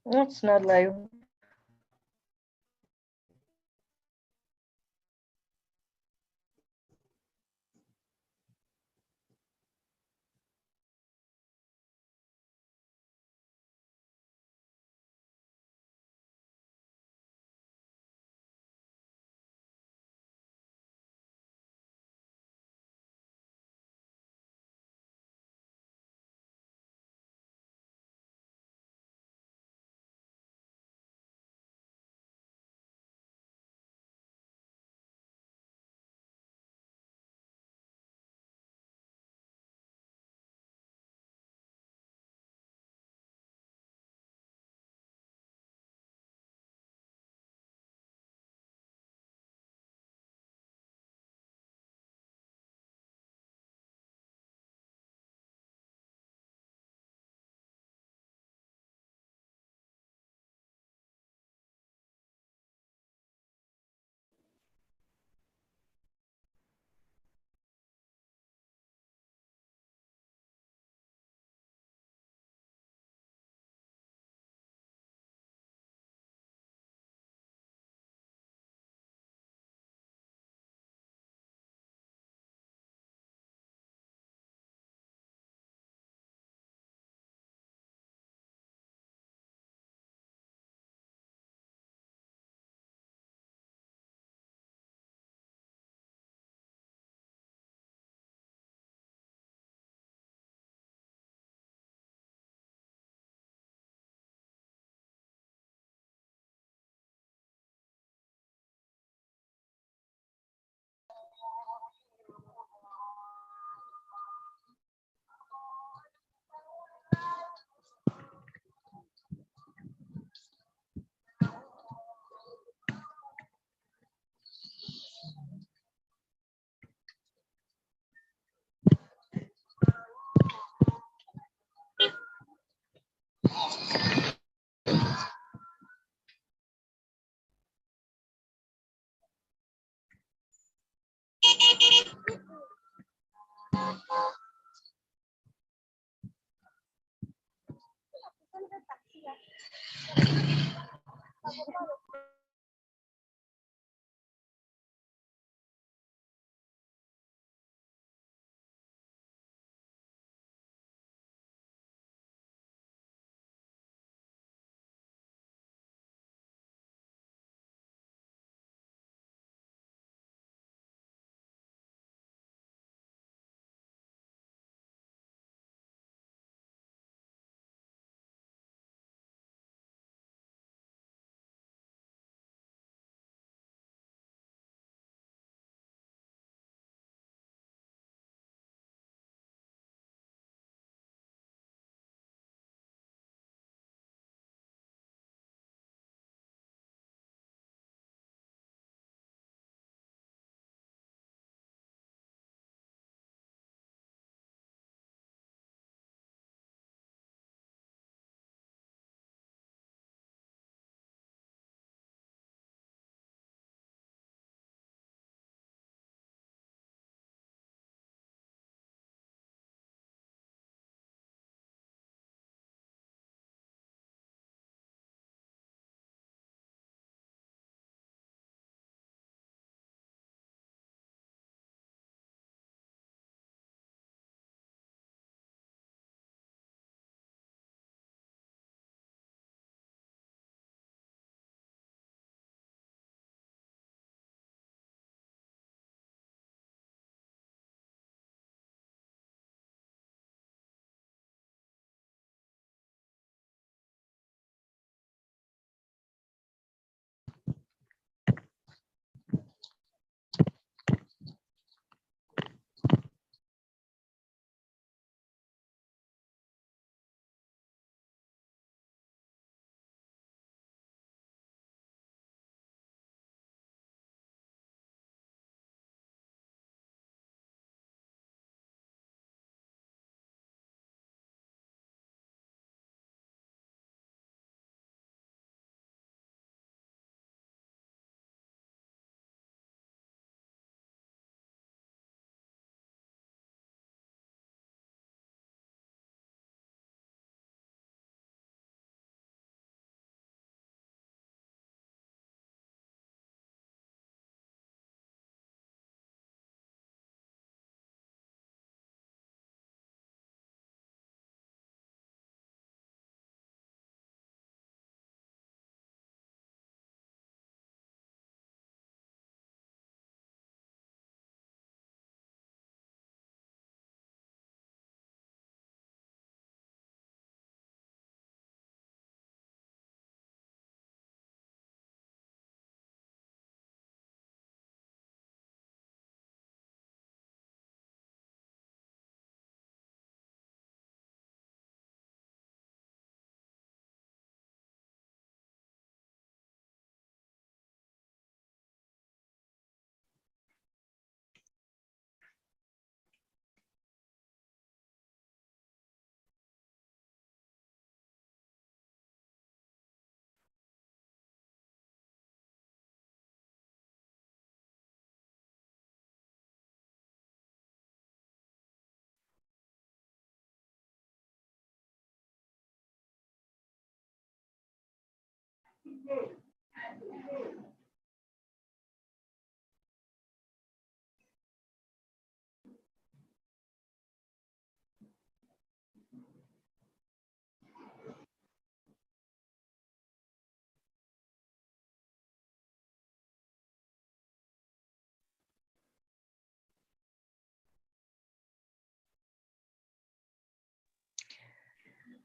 It's not live.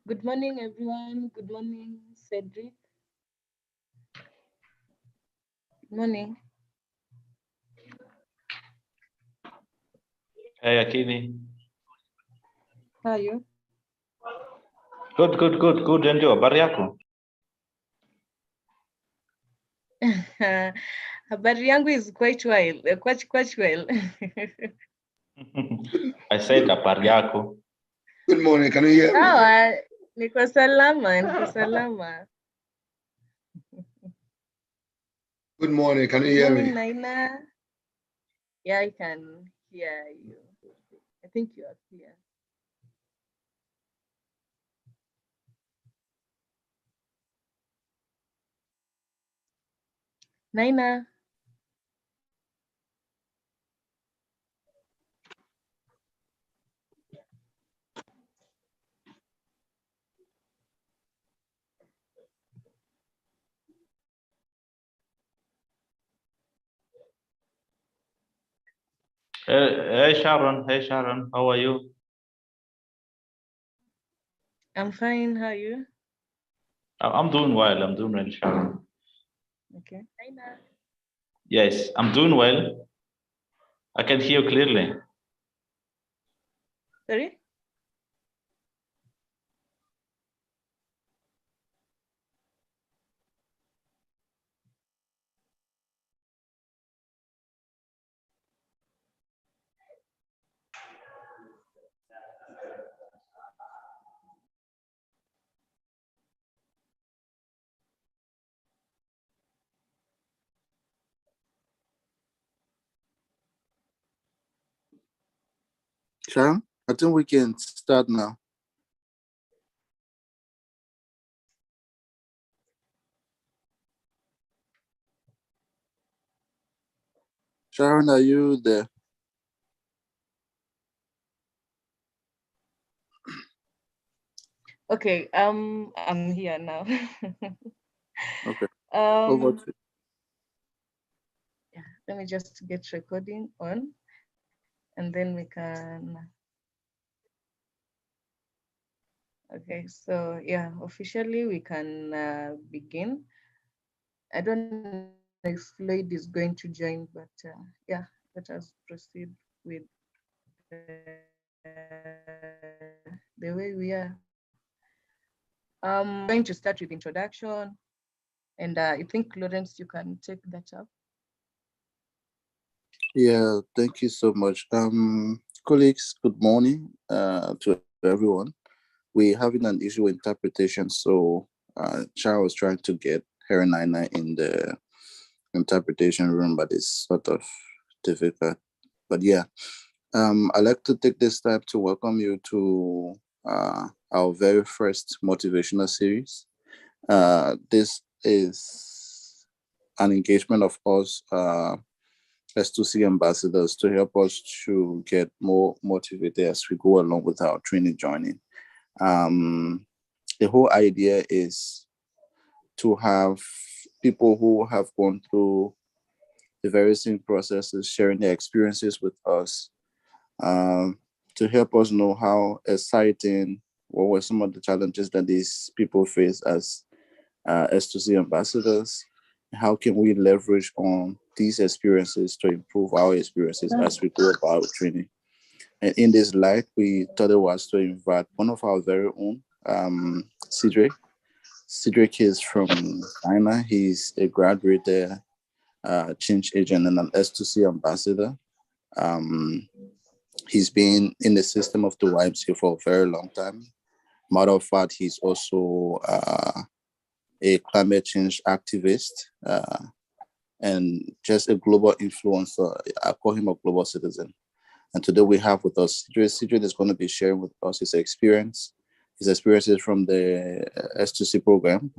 Good morning, everyone. Good morning, Cedric. Good morning. Hey, Akini. How are you? Good. And you? Habari yako? Habari yangu is quite well. Quite well. I said habari yako. Good morning. Can you hear me? Niko salama. Good morning. Can you hear Morning, me? Naina. Yeah, I can hear you. I think you are clear. Naina. Hey, Sharon. How are you? I'm fine. How are you? I'm doing well. Sharon. Okay. Naina. Yes, I'm doing well. I can hear you clearly. Sorry? Sharon, I think we can start now. Sharon, are you there? Okay. I'm here now. Okay. Over to you. Yeah, let me just get recording on, and then we can. Okay, so yeah, officially we can begin. I don't know if Floyd is going to join, but yeah, let us proceed with the way we are. I'm going to start with introduction, and I think Lawrence, you can take that up. Yeah, thank you so much. Colleagues, good morning to everyone. We're having an issue with interpretation, so Sharon was trying to get her and Nina in the interpretation room, but it's sort of difficult. But yeah, I'd like to take this time to welcome you to our very first motivational series. This is an engagement of us S2C ambassadors to help us to get more motivated as we go along with our training joining. The whole idea is to have people who have gone through the various processes sharing their experiences with us, to help us know how exciting, what were some of the challenges that these people face as S2C ambassadors. How can we leverage on these experiences to improve our experiences as we go about training? And in this light, we thought it was to invite one of our very own, Cedric. Cedric is from China. He's a graduate there, change agent and an S2C ambassador. He's been in the system of the YMCA for a very long time. Matter of fact, he's also a climate change activist and just a global influencer. I call him a global citizen. And today we have with us Cedric. Cedric is going to be sharing with us his experiences from the S2C program.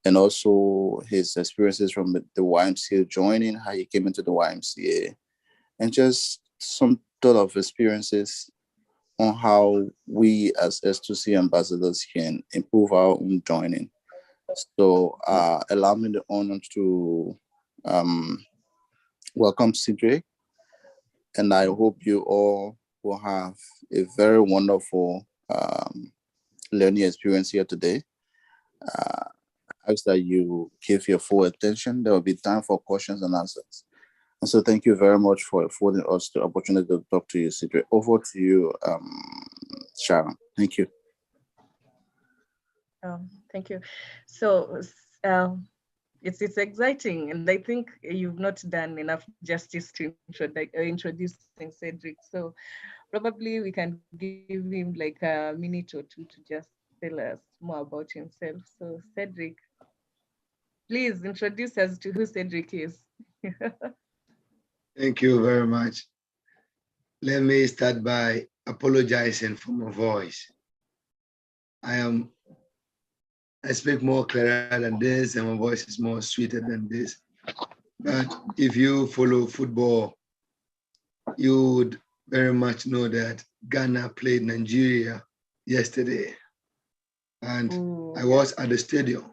and also his experiences from the YMCA joining, how he came into the YMCA, and just some thought of experiences on how we as S2C ambassadors can improve our own joining. So allow me the honor to welcome Cedric, and I hope you all will have a very wonderful learning experience here today. I ask that you give your full attention. There will be time for questions and answers. And so thank you very much for affording us the opportunity to talk to you, Cedric. Over to you, Sharon. Thank you. Thank you. So it's exciting, and I think you've not done enough justice to introducing Cedric. So probably we can give him like a minute or two to just tell us more about himself. So Cedric, please introduce us to who Cedric is. Thank you very much. Let me start by apologizing for my voice. I speak more clearer than this, and my voice is more sweeter than this. But if you follow football, you would very much know that Ghana played Nigeria yesterday. And I was at the stadium.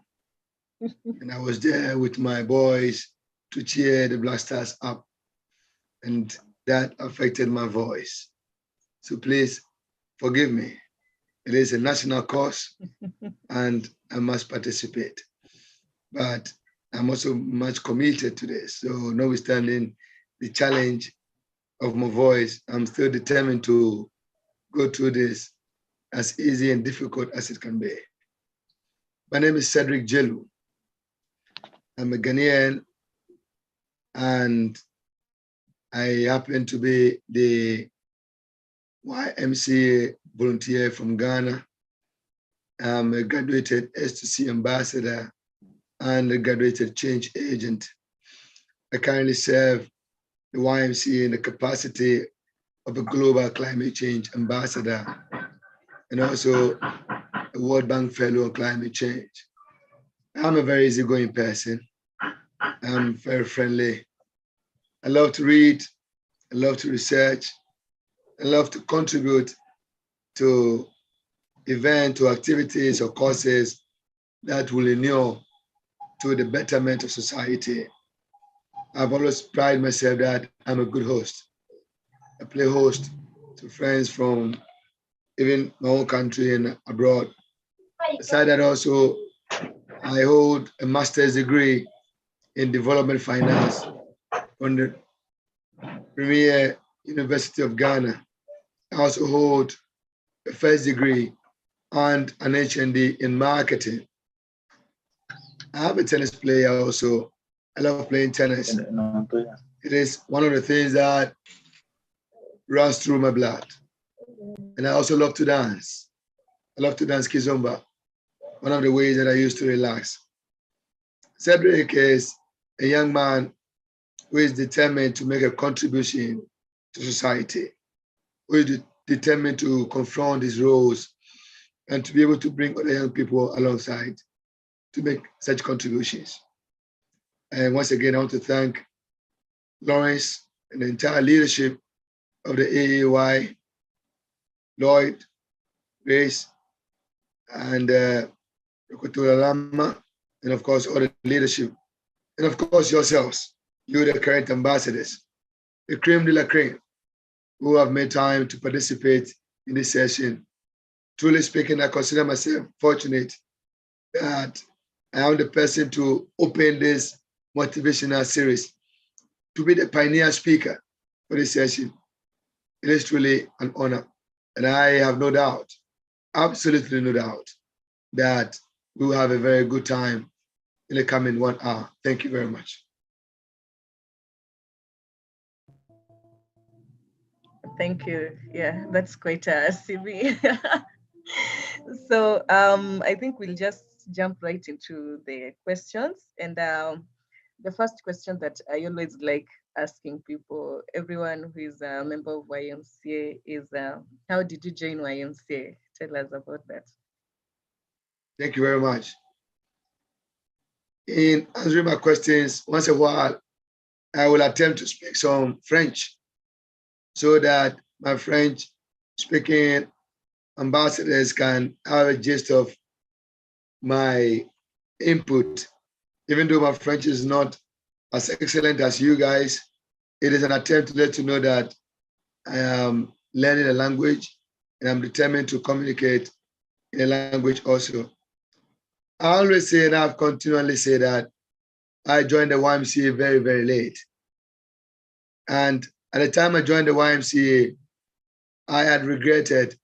And I was there with my boys to cheer the Black Stars up. And that affected my voice. So please forgive me. It is a national cause and I must participate. But I'm also much committed to this. So notwithstanding the challenge of my voice, I'm still determined to go through this as easy and difficult as it can be. My name is Cedric Gilroy. I'm a Ghanaian, and I happen to be the YMCA volunteer from Ghana. I'm a graduated S2C ambassador and a graduated change agent. I currently serve the YMCA in the capacity of a global climate change ambassador and also a World Bank Fellow on climate change. I'm a very easygoing person. I'm very friendly. I love to read. I love to research. I love to contribute to events or activities or causes that will inure to the betterment of society. I've always prided myself that I'm a good host. I play host to friends from even my own country and abroad. Aside that, also, I hold a master's degree in development finance from the Premier University of Ghana. I also hold a first degree and an HND in marketing. I'm a tennis player also. I love playing tennis. It is one of the things that runs through my blood. And I also love to dance. I love to dance kizomba, one of the ways that I used to relax. Cedric is a young man who is determined to make a contribution to society, who is determined to confront his roles and to be able to bring other young people alongside to make such contributions. And once again, I want to thank Lawrence and the entire leadership of the AAY, Lloyd, Grace, and Lama, and of course, all the leadership. And of course, yourselves, you the current ambassadors, the creme de la creme, who have made time to participate in this session. Truly speaking, I consider myself fortunate that I am the person to open this motivational series, to be the pioneer speaker for this session. It is truly an honor. And I have no doubt, absolutely no doubt, that we will have a very good time in the coming 1 hour. Thank you very much. Thank you. Yeah, that's quite a CV. So I think we'll just jump right into the questions. And the first question that I always like asking people, everyone who is a member of YMCA, is how did you join YMCA? Tell us about that. Thank you very much. in answering my questions, once in a while, I will attempt to speak some French so that my French speaking ambassadors can have a gist of my input. Even though my French is not as excellent as you guys, it is an attempt to let you know that I am learning a language and I'm determined to communicate in a language also. I always say, and I've continually said that I joined the YMCA very, very late. And at the time I joined the YMCA, I had regretted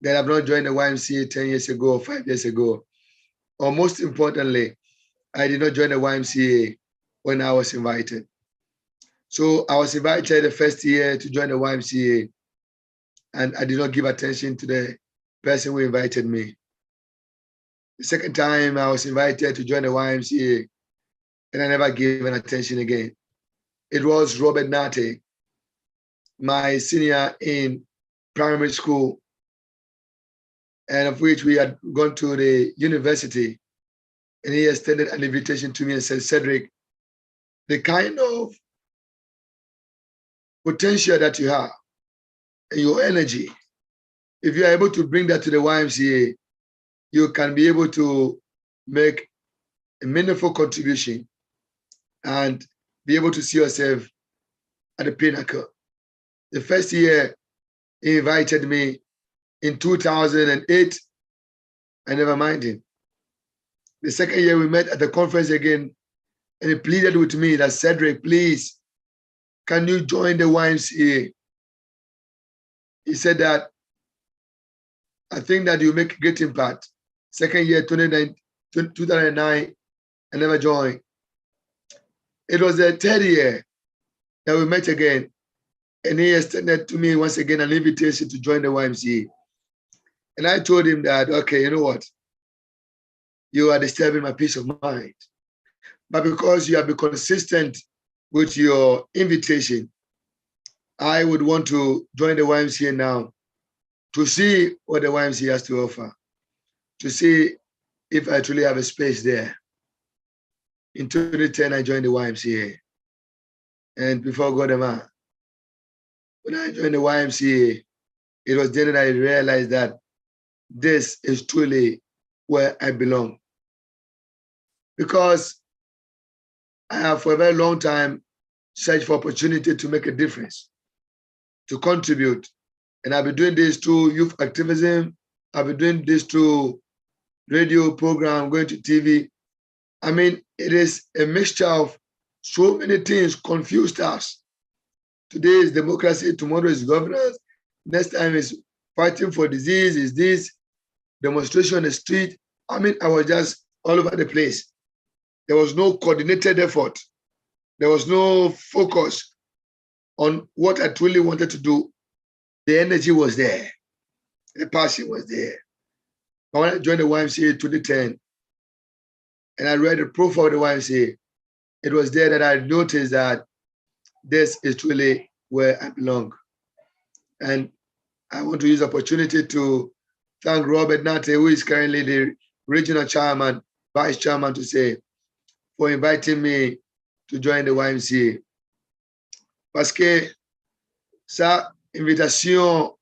that I've not joined the YMCA 10 years ago or 5 years ago. Or most importantly, I did not join the YMCA when I was invited. So I was invited the first year to join the YMCA, and I did not give attention to the person who invited me. The second time I was invited to join the YMCA, and I never gave an attention again. It was Robert Nate, my senior in primary school, and of which we had gone to the university, and he extended an invitation to me and said, Cedric, the kind of potential that you have and your energy, if you are able to bring that to the YMCA, you can be able to make a meaningful contribution and be able to see yourself at the pinnacle. The first year he invited me in 2008, I never minded him. The second year we met at the conference again, and he pleaded with me that, Cedric, please, can you join the YMCA? He said that, I think that you make a great impact. Second year, 2009, I never joined. It was the third year that we met again, and he extended to me once again an invitation to join the YMCA. And I told him that, okay, you know what? You are disturbing my peace of mind. But because you have been consistent with your invitation, I would want to join the YMCA now to see what the YMCA has to offer, to see if I truly have a space there. In 2010, I joined the YMCA. And before God, man, when I joined the YMCA, it was then that I realized that this is truly where I belong. Because I have for a very long time searched for opportunity to make a difference, to contribute. And I've been doing this through youth activism. I've been doing this through radio program, going to TV. I mean, it is a mixture of so many things, confused us. Today is democracy, tomorrow is governance, next time is fighting for disease, is this, demonstration on the street. I mean, I was just all over the place. There was no coordinated effort. There was no focus on what I truly wanted to do. The energy was there. The passion was there. But when I joined the YMCA in 2010, and I read the profile of the YMCA, it was there that I noticed that this is truly where I belong. And I want to use the opportunity to thank Robert Nate, who is currently the regional chairman, vice chairman, to say, for inviting me to join the YMCA. Parce que sa invitation,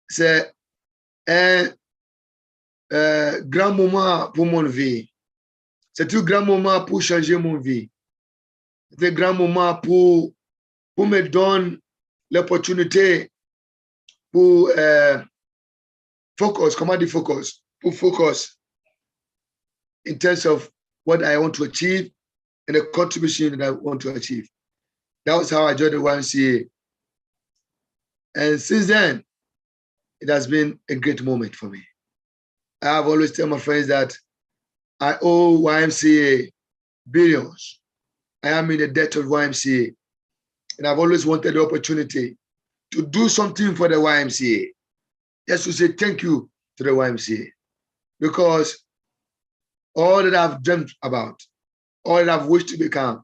c'est un grand moment pour mon vie. C'est un grand moment pour changer mon vie. C'est un grand moment pour me donner l'opportunité pour focus, comment dire focus, pour focus in terms of what I want to achieve and the contribution that I want to achieve. That was how I joined the YMCA. And since then, it has been a great moment for me. I have always tell my friends that I owe YMCA billions. I am in the debt of YMCA. And I've always wanted the opportunity to do something for the YMCA. Just to say thank you to the YMCA. Because all that I've dreamt about, all that I've wished to become,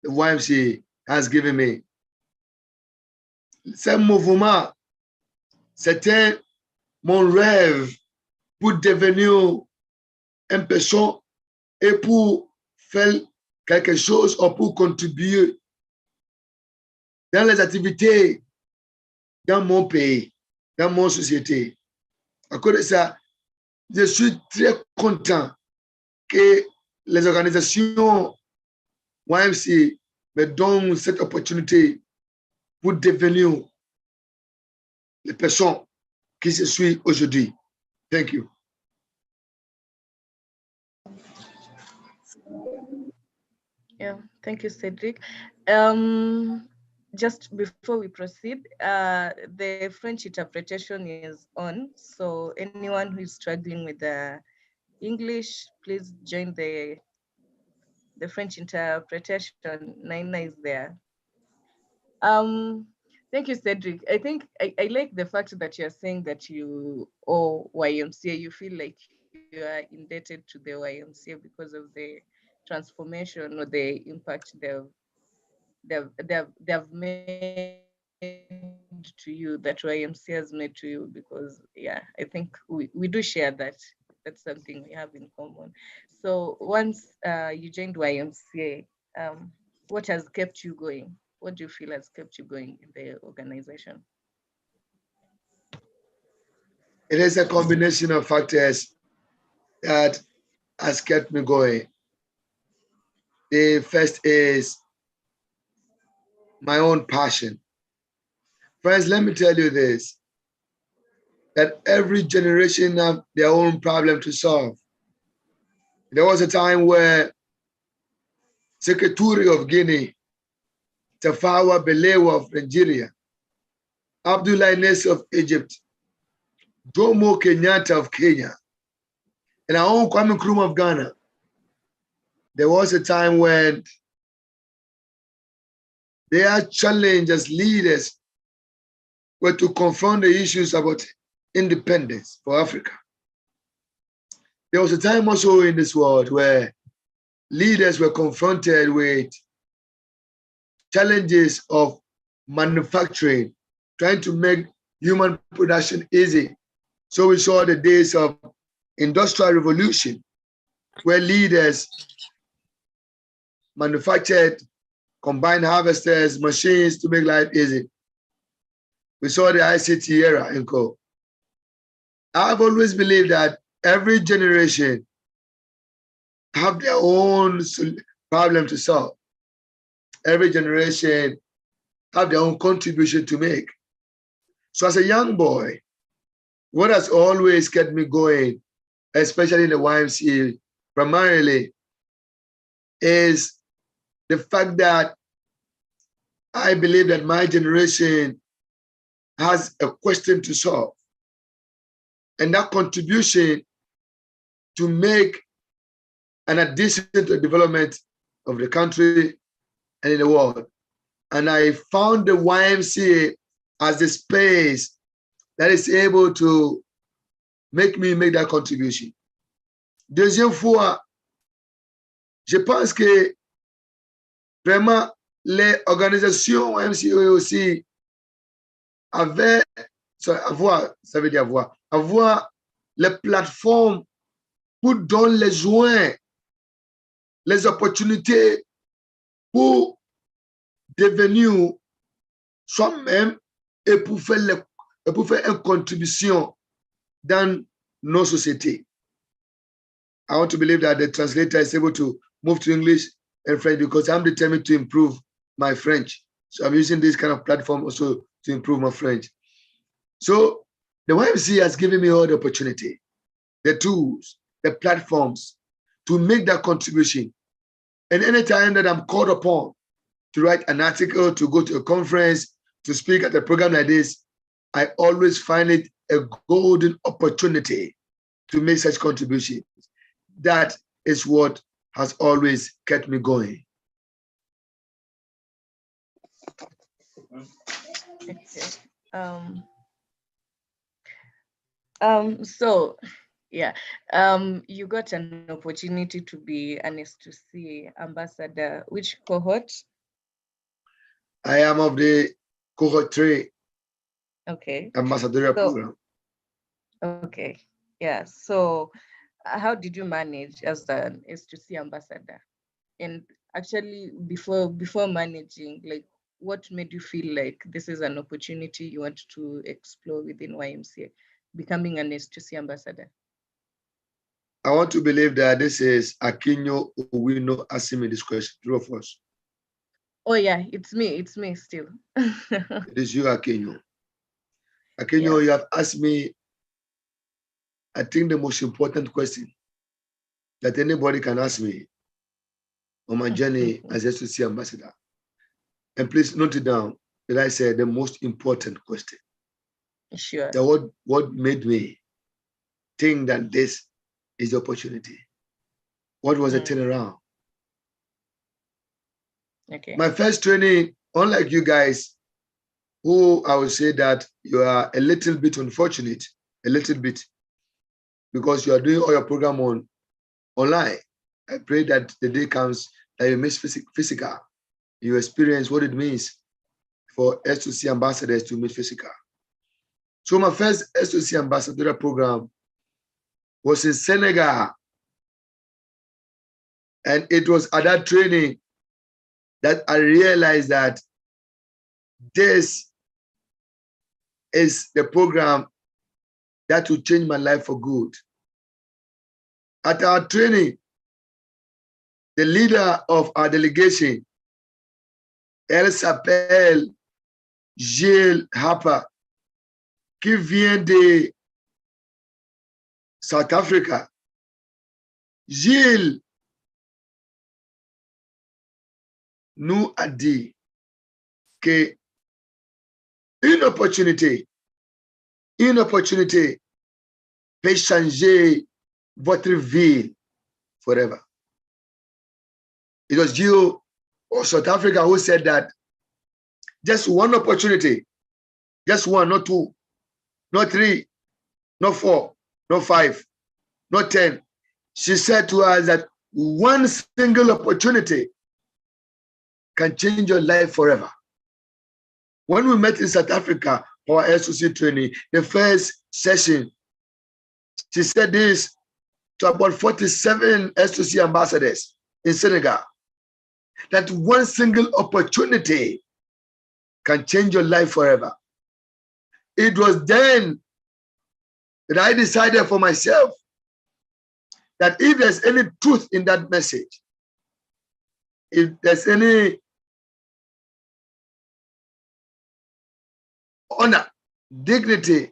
the YMCA has given me. Ce mouvement, c'était mon rêve pour devenir une personne et pour fait quelque chose ou pour contribuer dans les activités dans mon pays, dans mon société. À cause de ça, je suis très content que les organisations YMCA me donnent cette opportunité pour devenir les personnes qui se suis aujourd'hui. Thank you. Yeah, thank you, Cedric. Just before we proceed, the French interpretation is on. So anyone who is struggling with the English, please join the French interpretation. Naina is there. Thank you, Cedric. I think I like the fact that you're saying that you owe YMCA. You feel like you are indebted to the YMCA because of the transformation or the impact they've made to you, that YMCA has made to you. Because yeah, I think we do share that. That's something we have in common. So once you joined YMCA, what has kept you going? What do you feel has kept you going in the organization? It is a combination of factors that has kept me going. The first is my own passion. Friends, let me tell you this, that every generation have their own problem to solve. There was a time where Secretary of Guinea, Tafawa Balewa of Nigeria, Abdullah Nasser of Egypt, Jomo Kenyatta of Kenya, and our own Kwame Nkrumah of Ghana. There was a time when their challenge as leaders were to confront the issues about independence for Africa. There was a time also in this world where leaders were confronted with challenges of manufacturing, trying to make human production easy. So we saw the days of industrial revolution, where leaders manufactured combined harvesters, machines to make life easy. We saw the ICT era in co. I've always believed that every generation have their own problem to solve. Every generation have their own contribution to make. So as a young boy, what has always kept me going, especially in the YMCA primarily, is the fact that I believe that my generation has a question to solve. And that contribution to make an addition to the development of the country and in the world. And I found the YMCA as the space that is able to make me make that contribution. Deuxième fois, je pense que vraiment les organisations YMCA aussi avaient, avoir, ça veut dire avoir les plateformes pour donner les joints, les opportunités pour devenir soi-même et pour faire une contribution dans nos sociétés. I want to believe that the translator is able to move to English and French because I'm determined to improve my French. So I'm using this kind of platform also to improve my French. So the YMCA has given me all the opportunity, the tools, the platforms to make that contribution. And anytime that I'm called upon to write an article, to go to a conference, to speak at a program like this, I always find it a golden opportunity to make such contributions. That is what has always kept me going. Okay. So yeah, you got an opportunity to be an S2C ambassador. Which cohort? I am of the cohort 3. Okay. Ambassadorial program. Okay. Yeah. So how did you manage as an S2C ambassador? And actually, before managing, like, what made you feel like this is an opportunity you want to explore within YMCA, becoming an S2C ambassador? I want to believe that this is Akinyo Owino asking me this question. True or false? Oh yeah, it's me still. It is you, Akinyo. Yeah. Akinyo, you have asked me, I think, the most important question that anybody can ask me on my journey as S2C ambassador. And please note it down that I said the most important question. Sure. That what made me think that this is the opportunity? What was the turnaround? Okay. My first training, unlike you guys, who I would say that you are a little bit unfortunate, a little bit, because you are doing all your program online. I pray that the day comes that you miss physical. You experience what it means for S2C ambassadors to meet physical. So my first S2C ambassador program was in Senegal. And it was at that training that I realized that this is the program that will change my life for good. At our training, the leader of our delegation, elle s'appelle Gilles Harper, qui vient de South Africa. Gilles nous a dit que une opportunité peut changer votre vie forever. It was you or South Africa who said that just one opportunity, just one, not two, not three, not four, not five, not 10. She said to us that one single opportunity can change your life forever. When we met in South Africa for our S2C training, the first session, she said this to about 47 S2C ambassadors in Senegal, that one single opportunity can change your life forever. It was then that I decided for myself that if there's any truth in that message, if there's any honor, dignity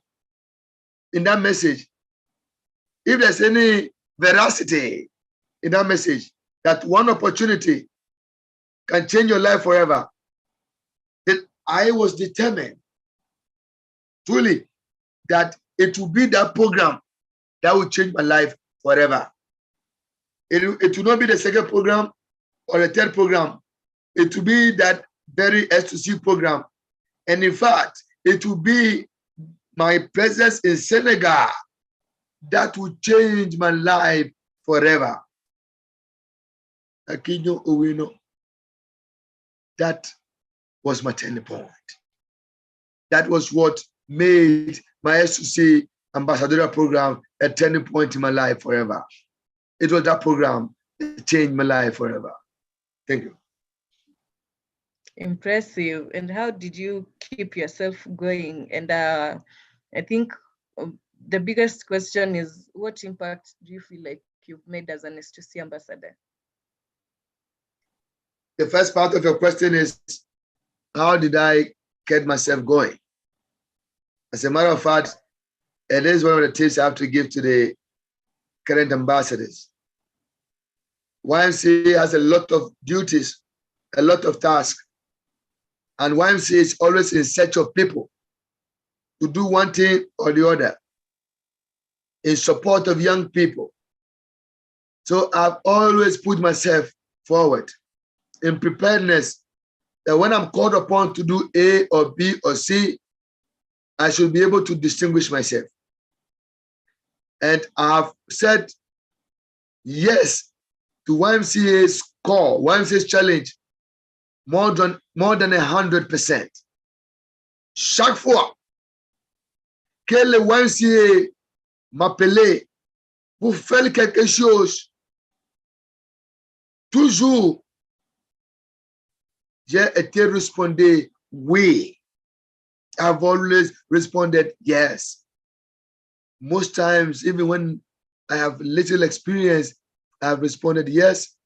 in that message, if there's any veracity in that message, that one opportunity can change your life forever, then I was determined truly that it will be that program that will change my life forever. It will not be the second program or the third program. It will be that very S2C program. And in fact, it will be my presence in Senegal that will change my life forever. Akinyo Owino, that was my turning point. That was what made my S2C ambassadorial program a turning point in my life forever. It was that program that changed my life forever. Thank you. Impressive. And how did you keep yourself going? And I think the biggest question is, what impact do you feel like you've made as an S2C ambassador? The first part of your question is, how did I get myself going? As a matter of fact, it is one of the tips I have to give to the current ambassadors. YMCA has a lot of duties, a lot of tasks, and YMCA is always in search of people to do one thing or the other in support of young people. So I've always put myself forward in preparedness that when I'm called upon to do A or B or C, I should be able to distinguish myself. And I've said yes to YMCA's call, YMCA's challenge, more than 100%. Chaque fois que le YMCA m'appelait pour faire quelque chose, toujours, j'ai été répondu oui. I've always responded yes. Most times, even when I have little experience, I've responded yes.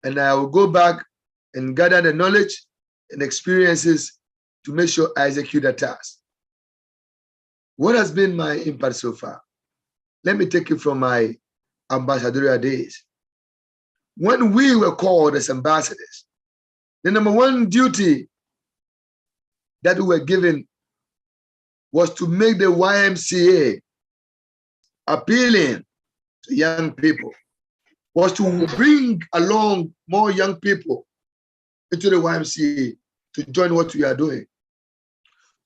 And I will go back and gather the knowledge and experiences to make sure I execute the task. What has been my impact so far? Let me take it from my ambassadorial days. When we were called as ambassadors, the number one duty that we were given was to make the YMCA appealing to young people, was to bring along more young people into the YMCA to join what we are doing,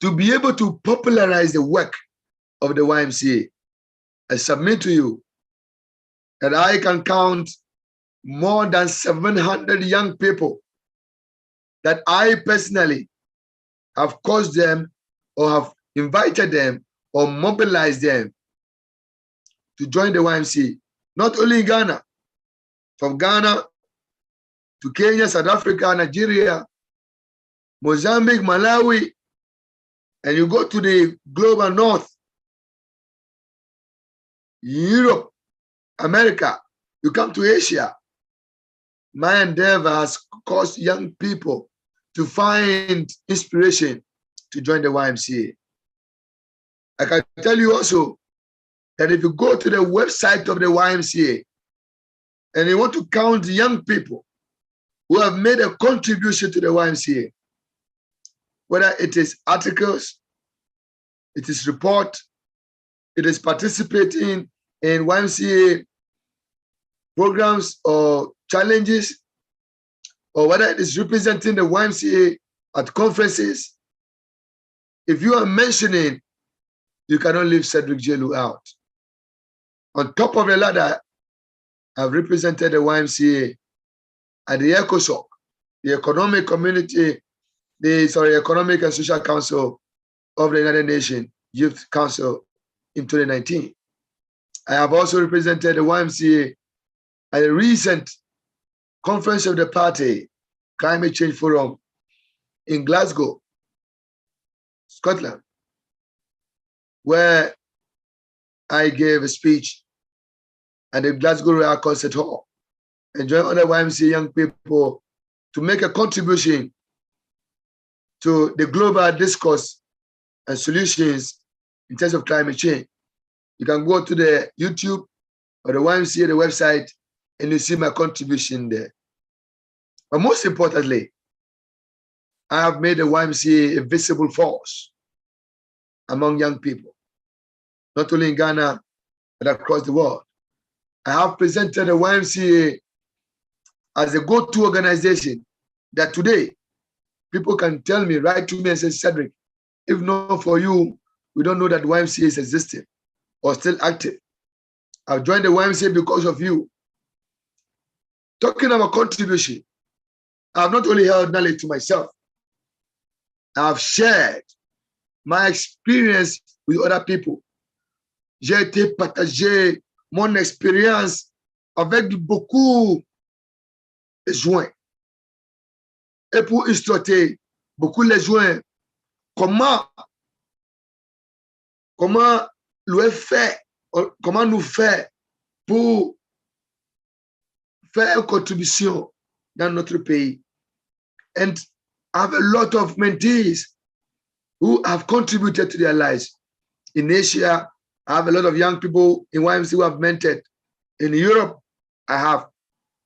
to be able to popularize the work of the YMCA. I submit to you that I can count more than 700 young people that I personally have caused them or have invited them or mobilized them to join the YMCA, not only in Ghana, from Ghana to Kenya, South Africa, Nigeria, Mozambique, Malawi, and you go to the global north, Europe, America, you come to Asia. My endeavor has caused young people to find inspiration to join the YMCA. I can tell you also that if you go to the website of the YMCA and you want to count young people who have made a contribution to the YMCA, whether it is articles, it is report, it is participating in YMCA programs or challenges, or whether it is representing the YMCA at conferences, if you are mentioning, you cannot leave Cedric Gilroy out. On top of the ladder, I've represented the YMCA at the ECOSOC, the Economic Community, Economic and Social Council of the United Nations Youth Council in 2019. I have also represented the YMCA at a recent conference of the party, Climate Change Forum in Glasgow, Scotland, where I gave a speech at the Glasgow Royal Concert Hall and joined other YMCA young people to make a contribution to the global discourse and solutions in terms of climate change. You can go to the YouTube or the YMCA, the website, and you see my contribution there. But most importantly, I have made the YMCA a visible force among young people, not only in Ghana, but across the world. I have presented the YMCA as a go-to organization that today people can tell me, write to me and say, Cedric, if not for you, we don't know that YMCA is existing or still active. I've joined the YMCA because of you. Talking about contribution, I've not only held knowledge to myself, I've shared my experience with other people. J'ai été partager mon expérience avec beaucoup de joints. Et pour illustrer beaucoup les joints, comment nous faire pour faire une contribution dans notre pays. And I have a lot of mentees who have contributed to their lives. In Asia, I have a lot of young people in YMCA who have mentored. In Europe, I have.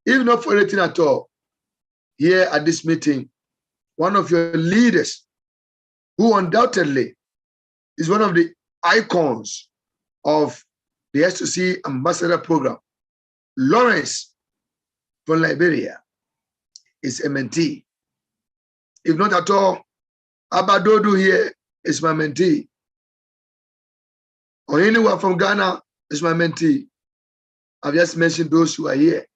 If not for anything at all, here at this meeting, one of your leaders, who undoubtedly is one of the icons of the S2C Ambassador Program, Lawrence from Liberia, is a mentee. If not at all, Abadodu here is my mentee. Or anyone from Ghana is my mentee. I've just mentioned those who are here.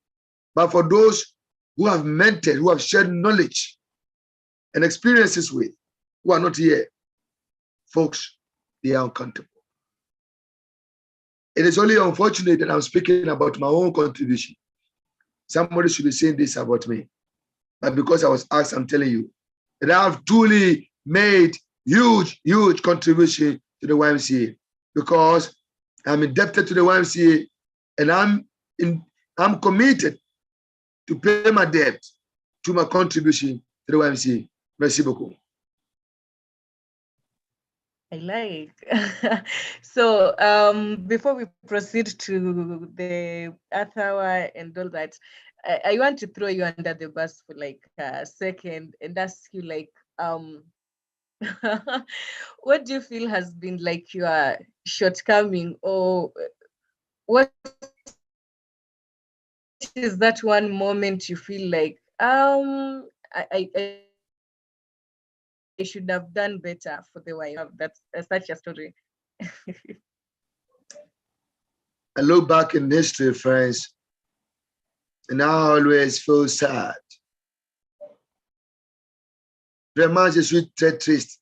But for those who have mentored, who have shared knowledge and experiences with, who are not here, folks, they are uncountable. It is only unfortunate that I'm speaking about my own contribution. somebody should be saying this about me. But because I was asked, I'm telling you that I have truly made huge contribution to the YMCA, because I'm indebted to the YMCA, and I'm committed to pay my debt to my contribution to the YMCA. Merci beaucoup. I like. So before we proceed to the Earth Hour and all that, I want to throw you under the bus for like a second and ask you like what do you feel has been like your shortcoming, or what is that one moment you feel like I should have done better for the YM? That's such a story. I look back in history, friends, and I always feel sad. Vraiment, je suis très triste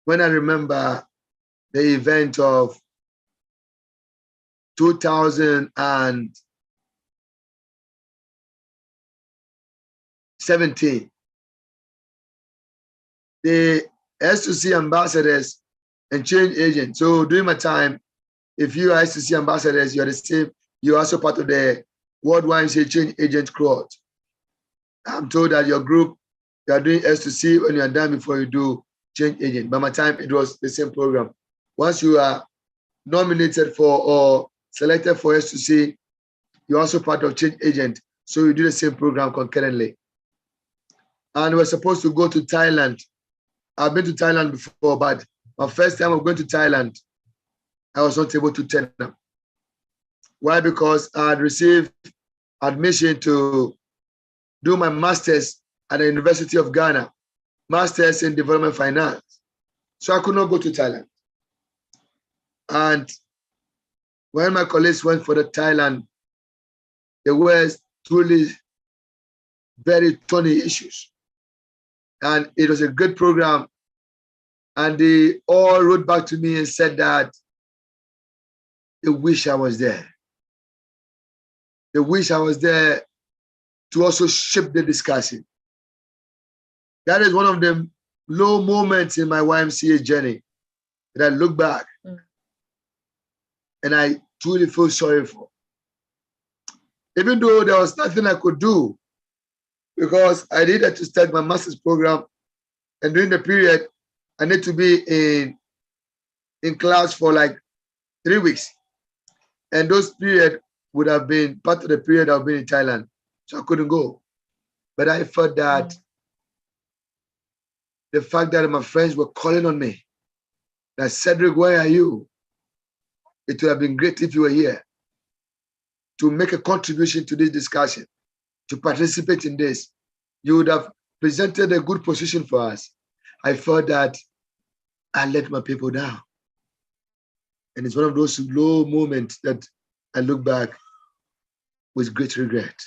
when I remember the event of 2017. The S2C ambassadors and change agents. So during my time, if you are S2C ambassadors, you're the same, you're also part of the World YMCA change agent crowd. I'm told that your group, you are doing S2C when you are done before you do change agent. By my time, it was the same program. Once you are nominated for or selected for S2C, you're also part of change agent. So you do the same program concurrently. And we're supposed to go to Thailand. I've been to Thailand before, but my first time of going to Thailand, I was not able to turn up. Why? Because I had received admission to do my master's at the University of Ghana, master's in development finance. So I could not go to Thailand. And when my colleagues went for the Thailand, there were truly very thorny issues. And it was a good program. And they all wrote back to me and said that they wish I was there. They wish I was there to also shape the discussion. That is one of the low moments in my YMCA journey that I look back and I truly feel sorry for. Even though there was nothing I could do, because I needed to start my master's program, and during the period, I need to be in class for like 3 weeks. And those periods would have been part of the period I've been in Thailand. So I couldn't go. But I felt that the fact that my friends were calling on me, that Cedric, where are you? It would have been great if you were here to make a contribution to this discussion, to participate in this. You would have presented a good position for us. I felt that I let my people down. And it's one of those low moments that I look back with great regret.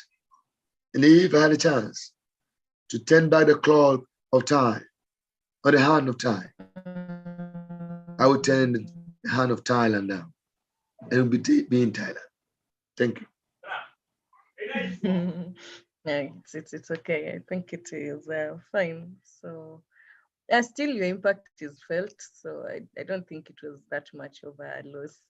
And if I had a chance to turn back the clock of time, or the hand of time, I would turn the hand of Thailand down, and it would be in Thailand. Thank you. Yeah, it's okay. I think it is fine. So still your impact is felt. So I don't think it was that much of a loss.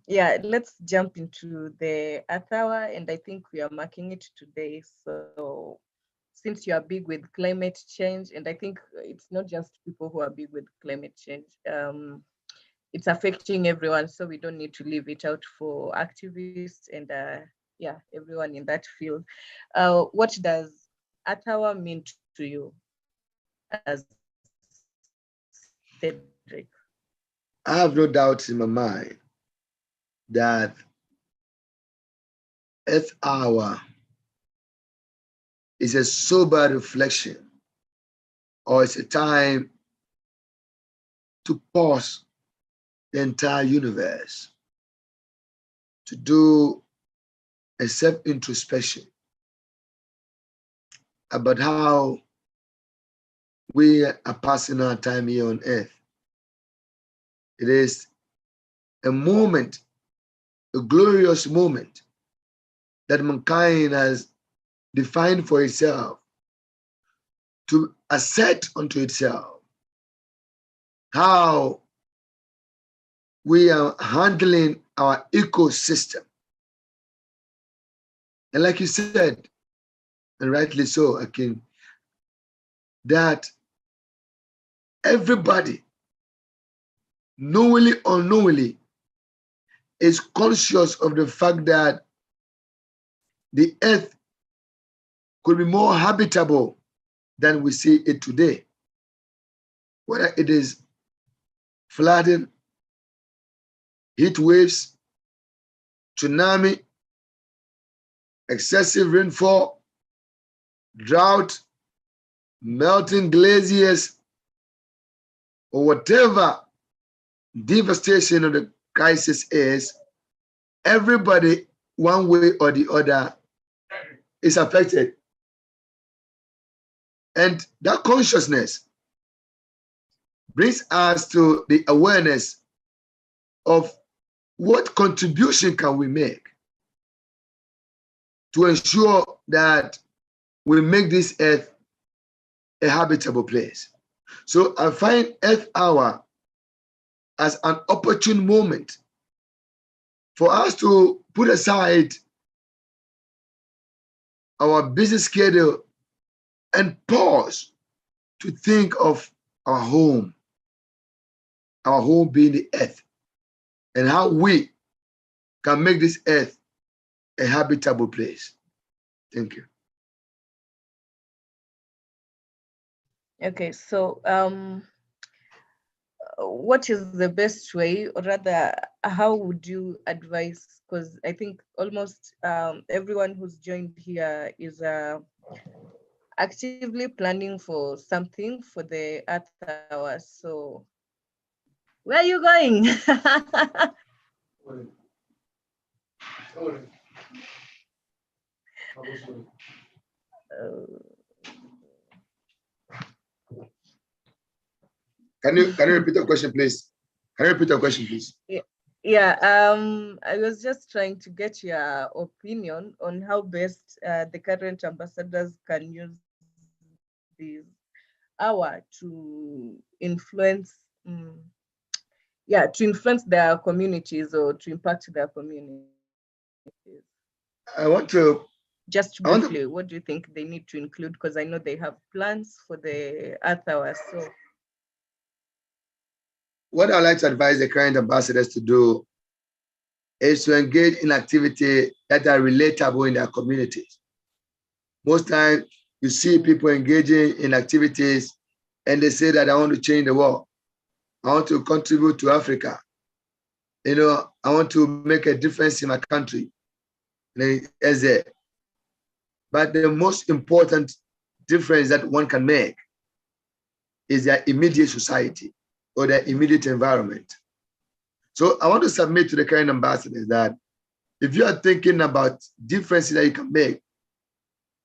Yeah, let's jump into the Earth Hour, and I think we are marking it today. So since you are big with climate change, and I think it's not just people who are big with climate change, it's affecting everyone, so we don't need to leave it out for activists and yeah, everyone in that field. What does Earth Hour mean to you as Cedric? I have no doubt in my mind that Earth Hour is a sober reflection, or it's a time to pause the entire universe, to do a self-introspection about how we are passing our time here on earth. It is a moment a glorious moment that mankind has defined for itself to assert unto itself how we are handling our ecosystem. And like you said, and rightly so, Akin, that everybody, knowingly or unknowingly, is conscious of the fact that the earth could be more habitable than we see it today. Whether it is flooding, heat waves, tsunami, excessive rainfall, drought, melting glaciers, or whatever devastation of the crisis is, everybody, one way or the other, is affected. And that consciousness brings us to the awareness of what contribution can we make to ensure that we make this earth a habitable place. So I find Earth Hour as an opportune moment for us to put aside our busy schedule and pause to think of our home being the earth, and how we can make this earth a habitable place. Thank you. Okay, so what is the best way, or rather, how would you advise? Because I think almost everyone who's joined here is actively planning for something for the Earth Hour. So where are you going? Can you repeat the question, please? Can you repeat the question, please? Yeah, I was just trying to get your opinion on how best the current ambassadors can use this hour to influence, to influence their communities or to impact their communities. I want to just briefly, what do you think they need to include? Because I know they have plans for the Earth Hour. So what I'd like to advise the current ambassadors to do is to engage in activity that are relatable in their communities. Most times you see people engaging in activities and they say that I want to change the world. I want to contribute to Africa. I want to make a difference in my country. But the most important difference that one can make is their immediate society or their immediate environment. So I want to submit to the current ambassadors that if you are thinking about differences that you can make,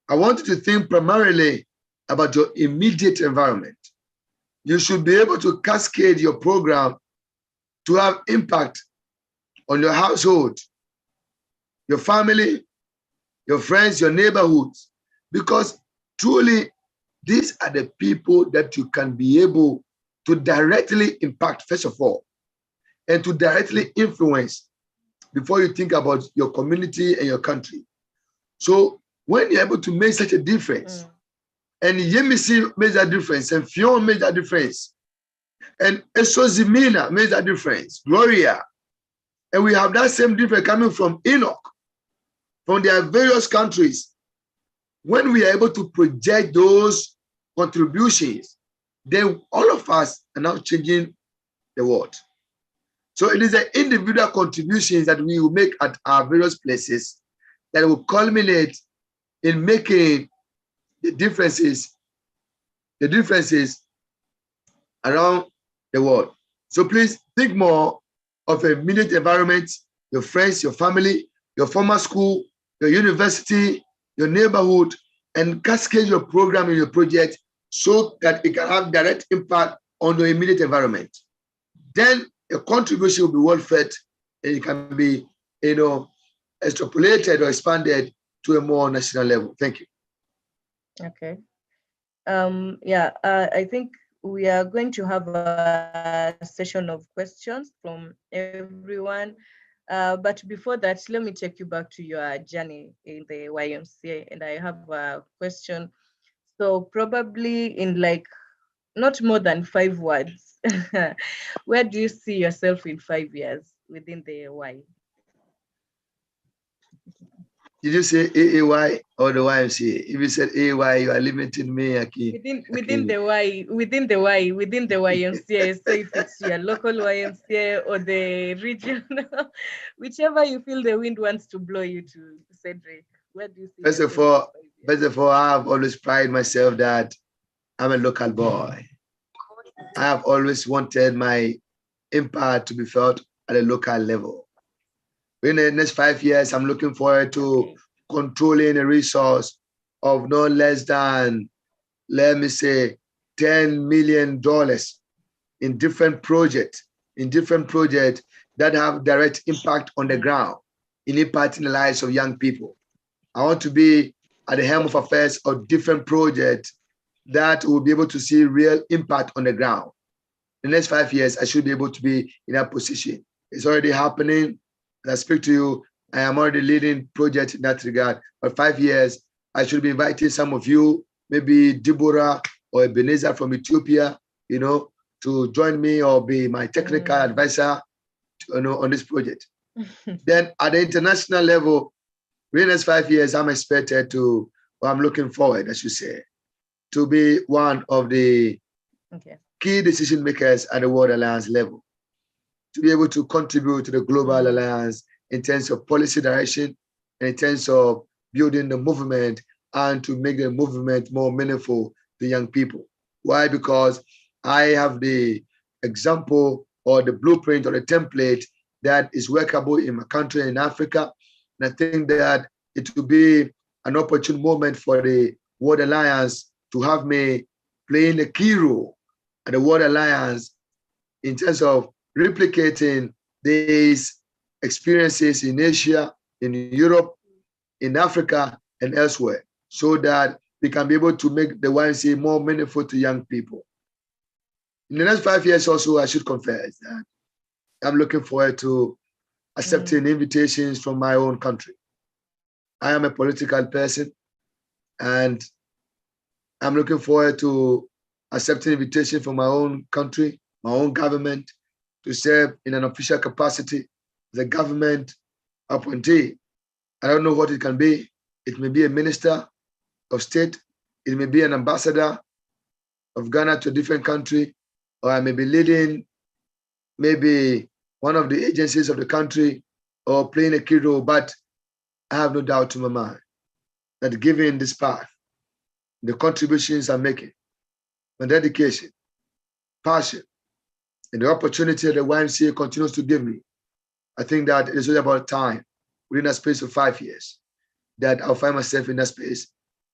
I want you to think primarily about your immediate environment. You should be able to cascade your program to have impact on your household, your family, your friends, your neighborhoods, because truly these are the people that you can be able to directly impact, first of all, and to directly influence before you think about your community and your country. So when you're able to make such a difference, and Yemisi made that difference, and Fion made that difference, and Esozimina made that difference, Gloria, and we have that same difference coming from Enoch, from their various countries. When we are able to project those contributions, then all of us are now changing the world. So it is the individual contributions that we will make at our various places that will culminate in making the differences around the world. So please think more of a immediate environment, your friends, your family, your former school, your university, your neighborhood, and cascade your program and your project so that it can have direct impact on your immediate environment. Then your contribution will be well fed and it can be extrapolated or expanded to a more national level. Thank you. Okay. I think we are going to have a session of questions from everyone. But before that, let me take you back to your journey in the YMCA. And I have a question. So probably in like not more than 5 words, where do you see yourself in 5 years within the Y? Did you say AAY or the YMCA? If you said AAY, you are limiting me. Within the YMCA. So if it's your local YMCA or the regional, whichever you feel the wind wants to blow you to, Cedric. Where do you see First of all, I have always prided myself that I'm a local boy. I have always wanted my impact to be felt at a local level. In the next 5 years, I'm looking forward to controlling a resource of no less than, let me say, $10 million in different projects that have direct impact on the ground, in impacting the lives of young people. I want to be at the helm of affairs of different projects that will be able to see real impact on the ground. In the next 5 years, I should be able to be in that position. It's already happening. As I speak to you, I am already leading projects in that regard. But 5 years, I should be inviting some of you, maybe Deborah or Ebenezer from Ethiopia, to join me or be my technical advisor, on this project. Then at the international level, within the next 5 years, I'm expected to, or I'm looking forward, I should say, to be one of the key decision makers at the World Alliance level, to be able to contribute to the Global Alliance in terms of policy direction and in terms of building the movement and to make the movement more meaningful to young people. Why? Because I have the example or the blueprint or the template that is workable in my country in Africa. And I think that it will be an opportune moment for the World Alliance to have me playing a key role at the World Alliance in terms of replicating these experiences in Asia, in Europe, in Africa, and elsewhere, so that we can be able to make the YMCA more meaningful to young people. In the next 5 years also, I should confess that I'm looking forward to accepting invitations from my own country. I am a political person, and I'm looking forward to accepting invitation from my own country, my own government, to serve in an official capacity as a government appointee. I don't know what it can be. It may be a minister of state. It may be an ambassador of Ghana to a different country, or I may be leading maybe one of the agencies of the country or playing a key role. But I have no doubt in my mind that given this path, the contributions I'm making, my dedication, passion, and the opportunity that the YMCA continues to give me, I think that it is really about time within a space of 5 years that I'll find myself in that space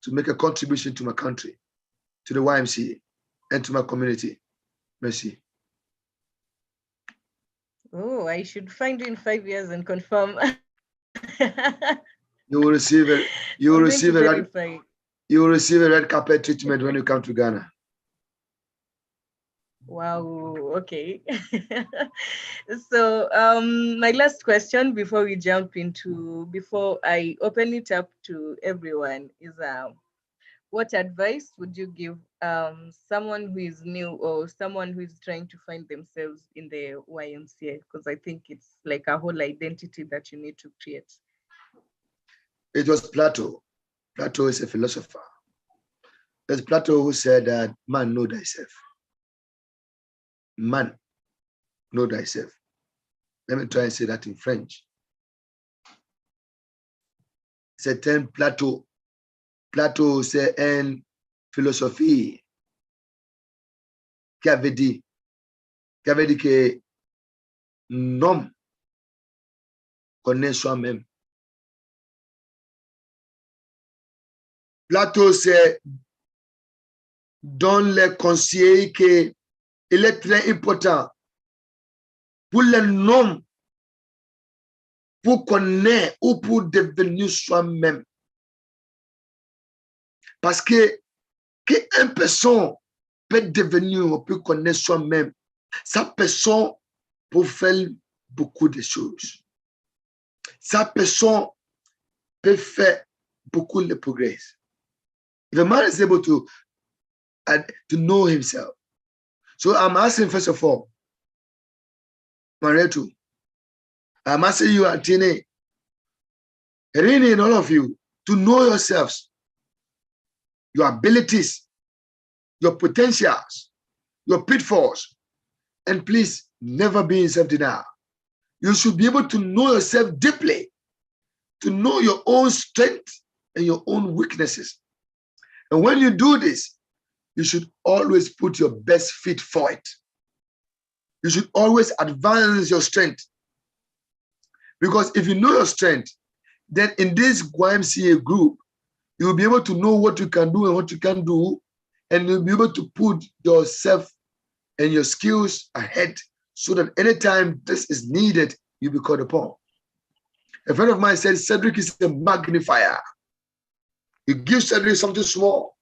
to make a contribution to my country, to the YMCA, and to my community. Merci. Oh, I should find you in 5 years and confirm. You will receive it. You will receive a red carpet treatment when you come to Ghana. Wow. Okay. So my last question before I open it up to everyone is what advice would you give someone who is new or someone who is trying to find themselves in the YMCA? Because I think it's like a whole identity that you need to create. It was Plato. Plato is a philosopher. There's Plato who said that man, know thyself. Man, know thyself. Let me try and say that in French. C'est un Plato. Plato, c'est une philosophie qui avait dit que l'homme connaît soi-même. Plato, c'est dans les conseils qu'il est très important pour les hommes, pour connaître ou pour devenir soi-même. Parce que une personne peut devenir ou peut connaître soi-même, sa personne peut faire beaucoup de choses. Sa personne peut faire beaucoup de progrès. If a man is able to know himself. So I'm asking, first of all, Maretu, I'm asking you, Atine, Rini, and all of you, to know yourselves, your abilities, your potentials, your pitfalls, and please never be in self-denial. You should be able to know yourself deeply, to know your own strength and your own weaknesses. And when you do this, you should always put your best foot forward. You should always advance your strength. Because if you know your strength, then in this YMCA group, you will be able to know what you can do and what you can do, and you'll be able to put yourself and your skills ahead so that anytime this is needed, you'll be called upon. A friend of mine said, Cedric is a magnifier. You give Cedric something small,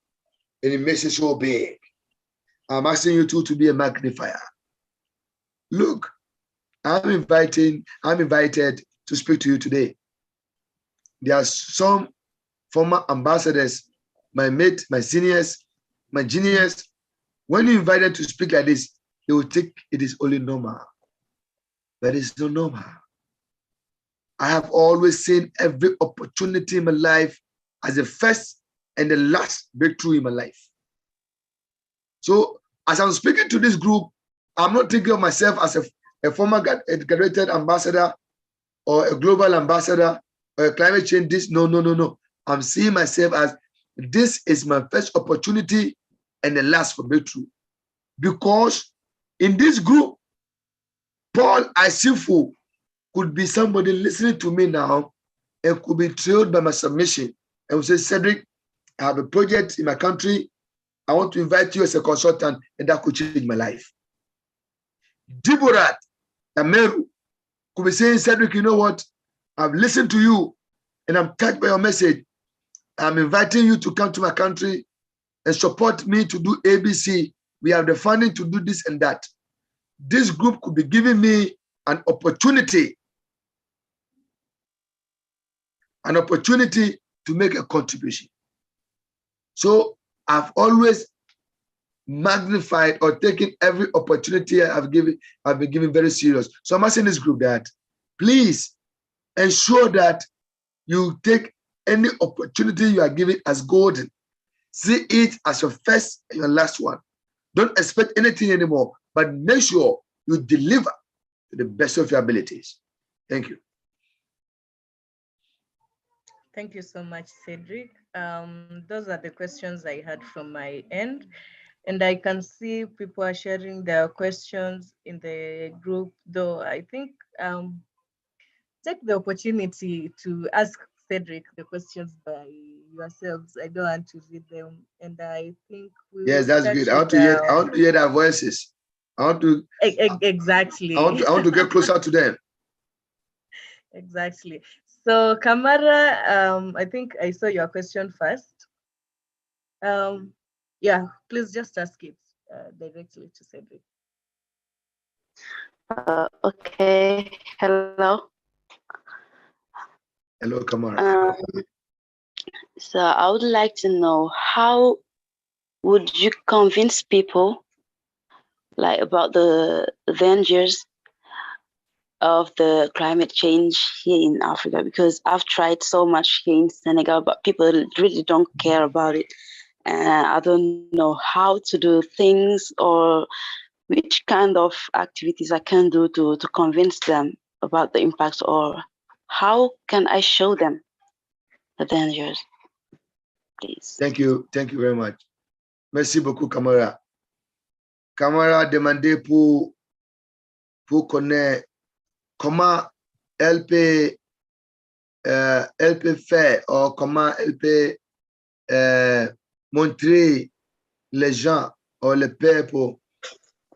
and it makes it so big. I'm asking you to be a magnifier. Look, I'm invited to speak to you today. There are some former ambassadors, my mates, my seniors, my juniors. When you invite them to speak like this, they will think it is only normal. But it's not normal. I have always seen every opportunity in my life as the first and the last breakthrough in my life. So as I'm speaking to this group, I'm not thinking of myself as a former graduated ambassador or a global ambassador or a climate change. No. I'm seeing myself as this is my first opportunity and the last for breakthrough. Because in this group, Paul Asifu could be somebody listening to me now and could be thrilled by my submission and would say, Cedric, I have a project in my country. I want to invite you as a consultant, and that could change my life. Deborah Ameru could be saying, Cedric, you know what? I've listened to you and I'm touched by your message. I'm inviting you to come to my country and support me to do ABC. We have the funding to do this and that. This group could be giving me an opportunity to make a contribution. So I've always magnified or taken every opportunity I've been given very serious. So I'm asking this group that please ensure that you take any opportunity you are given as golden. See it as your first and your last one. Don't expect anything anymore, but make sure you deliver to the best of your abilities. Thank you. Thank you so much, Cedric. Those are the questions I had from my end. And I can see people are sharing their questions in the group, though I think take the opportunity to ask Cedric the questions by yourselves. I don't want to read them. And I think we Yes, that's good. I want to hear their voices. I want to exactly. I want to get closer to them. Exactly. So Kamara, I think I saw your question first. Yeah, please just ask it directly to Cedric. Okay. Hello. Hello, Kamara. So I would like to know, how would you convince people like about the dangers of the climate change here in Africa? Because I've tried so much here in Senegal, but people really don't care about it. And I don't know how to do things or which kind of activities I can do to convince them about the impacts, or how can I show them the dangers, please? Thank you very much. Merci beaucoup, Kamara. Kamara demandait pour connaître comment elle peut faire, ou comment elle peut montrer les gens ou le peuple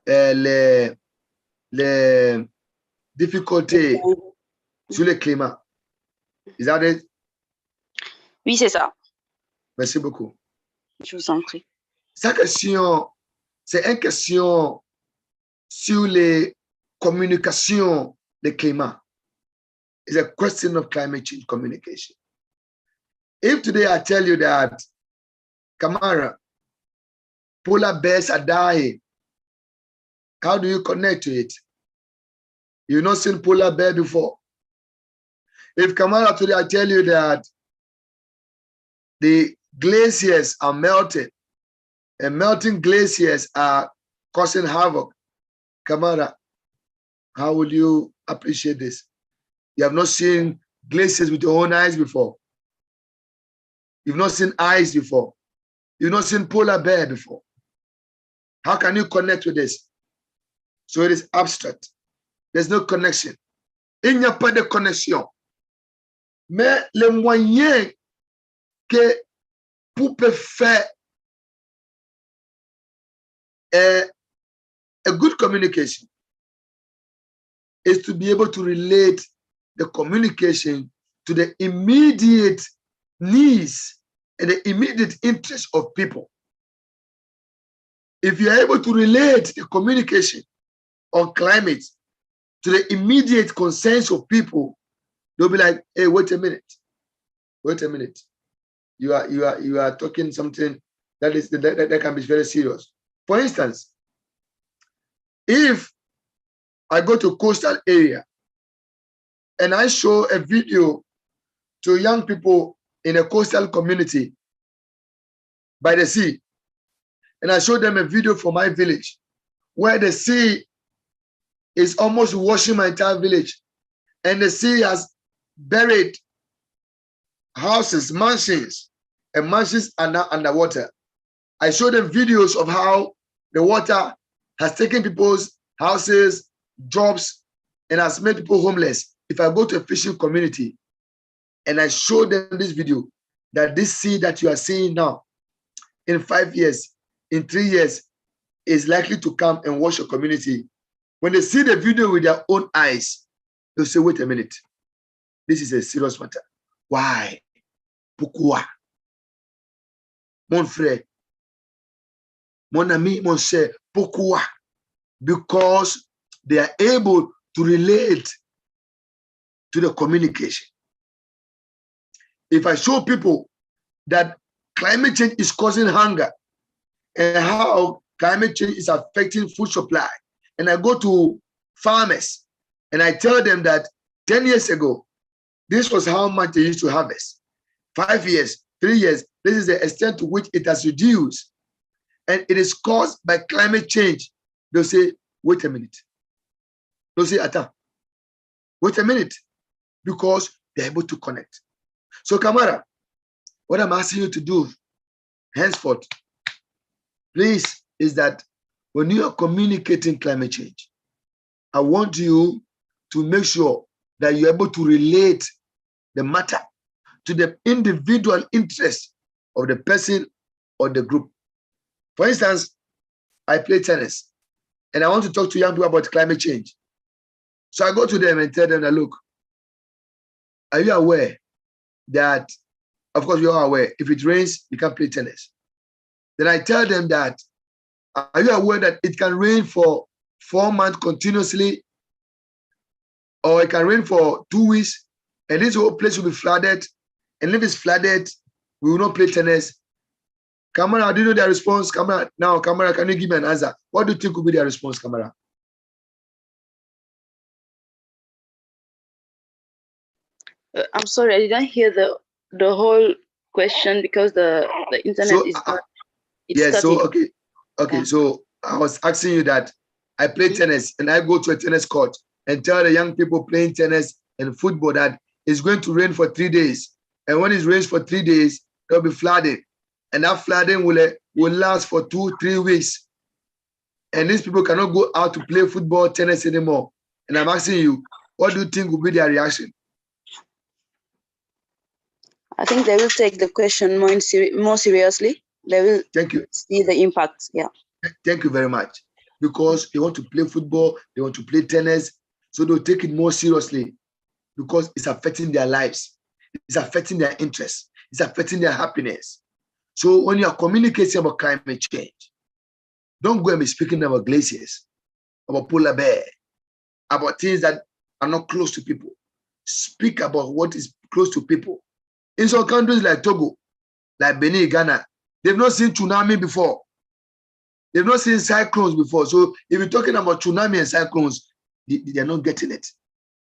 les difficultés sur le climat. Is that it? Oui, c'est ça. Merci beaucoup. Je vous en prie. Sa question, c'est une question sur les communications de climat. It's a question of climate change communication. If today I tell you that, Kamara, polar bears are dying, how do you connect to it? You've not seen polar bear before. If Kamara today I tell you that the glaciers are melting and melting glaciers are causing havoc, Kamara, how will you appreciate this? You have not seen glaciers with your own eyes before. You've not seen ice before. You've not seen polar bear before. How can you connect with this? So it is abstract. There's no connection. Il n'y a pas de connexion. Mais le moyen que pour faire a good communication is to be able to relate the communication to the immediate needs and the immediate interests of people. If you are able to relate the communication on climate to the immediate concerns of people, they'll be like, hey, wait a minute. Wait a minute. You are talking something that can be very serious. For instance, if I go to coastal area and I show a video to young people in a coastal community by the sea, and I show them a video from my village where the sea is almost washing my entire village, and the sea has buried houses, mansions, and mansions are now underwater. I show them videos of how the water has taken people's houses, jobs, and has made people homeless. If I go to a fishing community and I show them this video, that this sea that you are seeing now, in 5 years, in 3 years, is likely to come and wash your community. When they see the video with their own eyes, they'll say, wait a minute, this is a serious matter. Why? Pourquoi? Mon frère, mon ami, mon cher, pourquoi? Because they are able to relate to the communication. If I show people that climate change is causing hunger and how climate change is affecting food supply, and I go to farmers and I tell them that 10 years ago, this was how much they used to harvest. 5 years, 3 years, this is the extent to which it has reduced. And it is caused by climate change. They'll say, wait a minute. They'll say, attends, wait a minute, because they're able to connect. So, Kamara, what I'm asking you to do henceforth, please, is that when you are communicating climate change, I want you to make sure that you're able to relate the matter to the individual interest of the person or the group. For instance, I play tennis and I want to talk to young people about climate change. So I go to them and tell them that, look, are you aware that, of course, you are aware, if it rains, you can't play tennis. Then I tell them that, are you aware that it can rain for 4 months continuously, or it can rain for 2 weeks, and this whole place will be flooded, and if it's flooded, we will not play tennis? Kamara, do you know their response? Kamara, now, Kamara, can you give me an answer? What do you think will be their response, Kamara? I'm sorry, I didn't hear the whole question because the internet is not. Yes, so okay, Yeah. so I was asking you that I play tennis and I go to a tennis court and tell the young people playing tennis and football that it's going to rain for 3 days, and when it rains for 3 days, there'll be flooding, and that flooding will last for 2-3 weeks, and these people cannot go out to play football, tennis anymore. And I'm asking you, what do you think will be their reaction? I think they will take the question more seriously. They will Thank you. see the impact. Yeah. Thank you very much. Because they want to play football, they want to play tennis, so they'll take it more seriously. because it's affecting their lives. It's affecting their interests. It's affecting their happiness. So when you are communicating about climate change, don't go and be speaking about glaciers, about polar bear, about things that are not close to people. Speak about what is close to people. In some countries like Togo, like Benin, Ghana, they've not seen tsunami before. They've not seen cyclones before. So if you're talking about tsunami and cyclones, they're not getting it.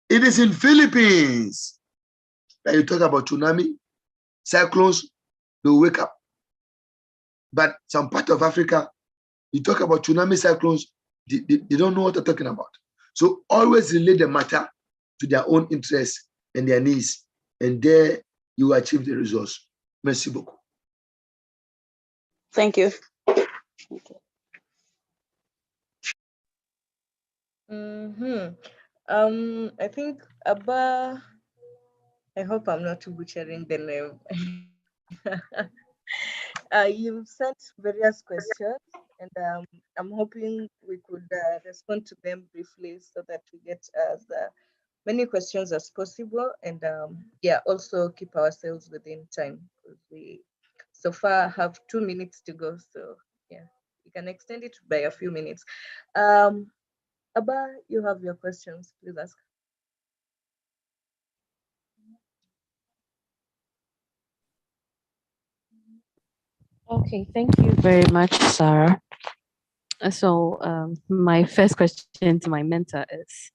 It is in Philippines that you talk about tsunami, cyclones, they'll wake up. But some part of Africa, you talk about tsunami, cyclones, they don't know what they're talking about. So always relate the matter to their own interests and their needs, and there you achieve the results. Merci beaucoup. Thank you. I think Abba, I hope I'm not butchering the name. You've sent various questions, and I'm hoping we could respond to them briefly so that we get as many questions as possible, and also keep ourselves within time, because we so far have 2 minutes to go. So yeah, we can extend it by a few minutes. Abba, you have your questions, please ask. Okay, thank you very much, Sarah. So, my first question to my mentor is,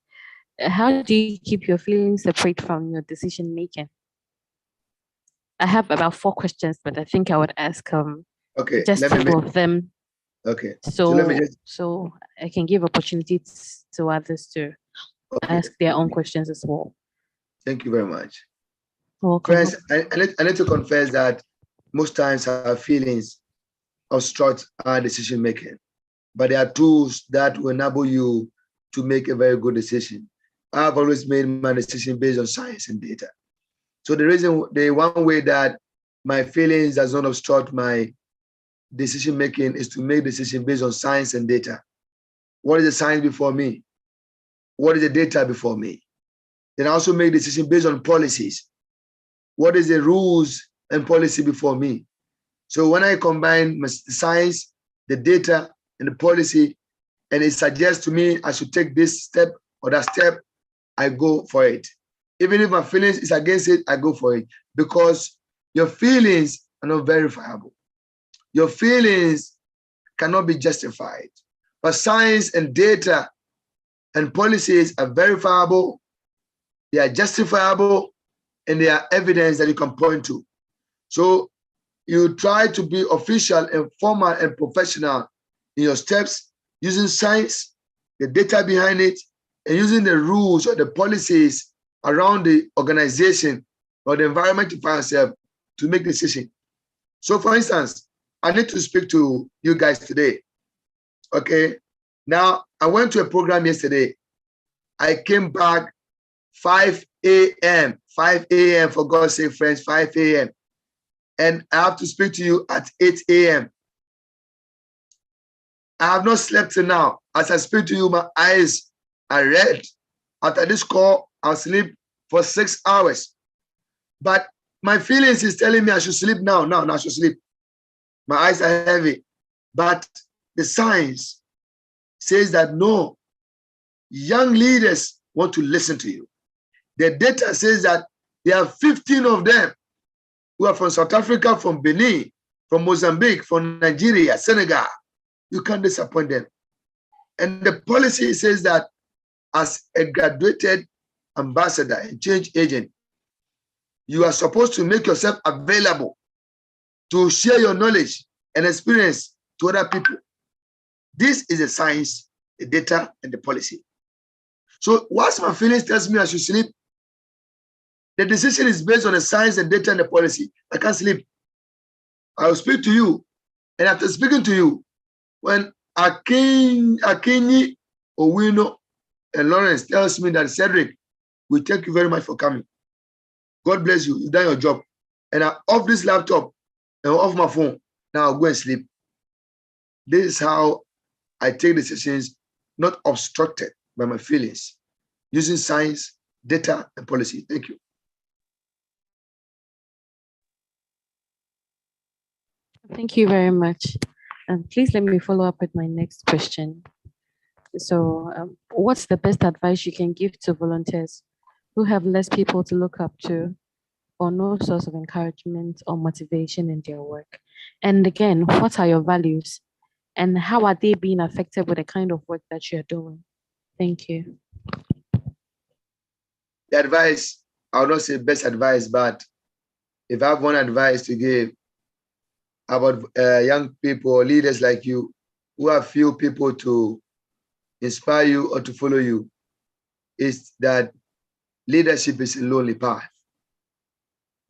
how do you keep your feelings separate from your decision making? I have about 4 questions, but I think I would ask Okay, just 2 of them, okay. so let me just I can give opportunities to others to ask their own questions as well. Thank you very much. Welcome. First, I need to confess that most times our feelings obstruct our decision making, but there are tools that will enable you to make a very good decision. I've always made my decision based on science and data. So the one way that my feelings does not obstruct my decision making is to make decision based on science and data. What is the science before me? What is the data before me? Then I also make decision based on policies. What is the rules and policy before me? So when I combine the science, the data, and the policy, and it suggests to me I should take this step or that step, I go for it. Even if my feelings is against it, I go for it, because your feelings are not verifiable. Your feelings cannot be justified. But science and data and policies are verifiable, they are justifiable, and they are evidence that you can point to. So you try to be official and formal and professional in your steps using science, the data behind it, and using the rules or the policies around the organization or the environment you find yourself to make decisions. So for instance, I need to speak to you guys today. Okay. Now, I went to a program yesterday. I came back 5 a.m. 5 a.m. for God's sake, friends, 5 a.m. And I have to speak to you at 8 a.m. I have not slept till now. As I speak to you, my eyes are red. After this call, I'll sleep for 6 hours. But my feelings is telling me I should sleep now. Now I should sleep. My eyes are heavy. But the science says that no, young leaders want to listen to you. The data says that there are 15 of them who are from South Africa, from Benin, from Mozambique, from Nigeria, Senegal. You can't disappoint them. And the policy says that as a graduated ambassador and change agent, you are supposed to make yourself available to share your knowledge and experience to other people. This is the science, the data, and the policy. So once my feelings tells me I should sleep, the decision is based on the science, the data, and the policy. I can't sleep. I will speak to you. And after speaking to you, when Akinyi, Owino, and Lawrence tells me that, Cedric, we thank you very much for coming. God bless you. You've done your job. And I off this laptop and off my phone. Now I'll go and sleep. This is how I take decisions, not obstructed by my feelings, using science, data, and policy. Thank you. Thank you very much. And please let me follow up with my next question. So, what's the best advice you can give to volunteers who have less people to look up to or no source of encouragement or motivation in their work? And again, what are your values and how are they being affected with the kind of work that you're doing? Thank you. The advice, I would not say best advice, but if I have one advice to give about young people or leaders like you who have few people to inspire you or to follow you, is that leadership is a lonely path.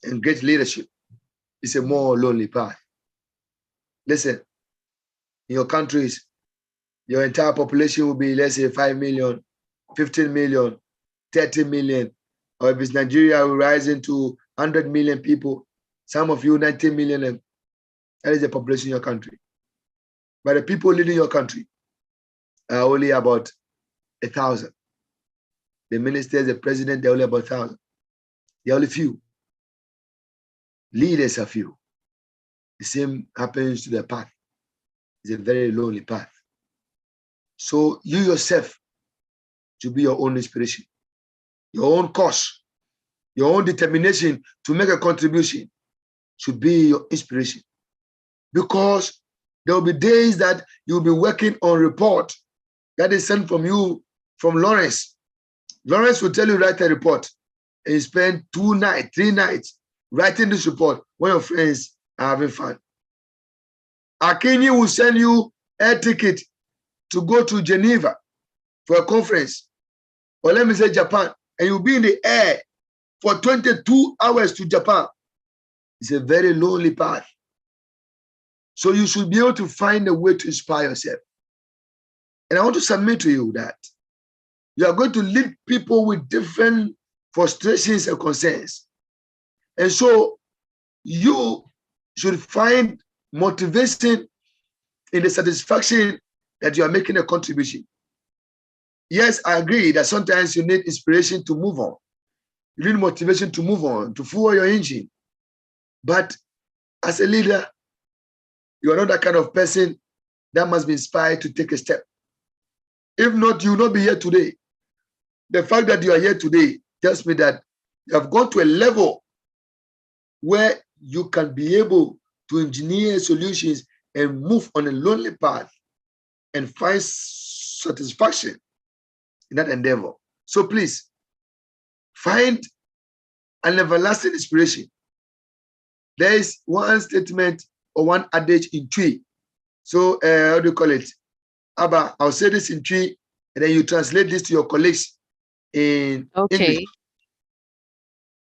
And great leadership is a more lonely path. Listen, in your countries, your entire population will be, let's say, 5 million, 15 million, 30 million, or if it's Nigeria, will rise into 100 million people. Some of you, 90 million, and that is the population in your country. But the people leading your country are only about 1,000. The ministers, the president, they're only about 1,000. They're only few. Leaders are few. The same happens to the path. It's a very lonely path. So you yourself should be your own inspiration, your own cause, your own determination to make a contribution should be your inspiration. Because there will be days that you'll be working on report that is sent from you, from Lawrence. Lawrence will tell you write a report, and you spend 2 nights, 3 nights writing this report when your friends are having fun. Akinyi will send you air ticket to go to Geneva for a conference, or let me say Japan, and you'll be in the air for 22 hours to Japan. It's a very lonely path. So you should be able to find a way to inspire yourself. And I want to submit to you that you are going to lead people with different frustrations and concerns. And so you should find motivation in the satisfaction that you are making a contribution. Yes, I agree that sometimes you need inspiration to move on. You need motivation to move on, to fuel your engine. But as a leader, you are not that kind of person that must be inspired to take a step. If not, you will not be here today. The fact that you are here today tells me that you have gone to a level where you can be able to engineer solutions and move on a lonely path and find satisfaction in that endeavor. So please, find an everlasting inspiration. There is one statement or one adage in Twi. So, how do you call it? Abba, I'll say this in Twi, and then you translate this to your colleagues in English.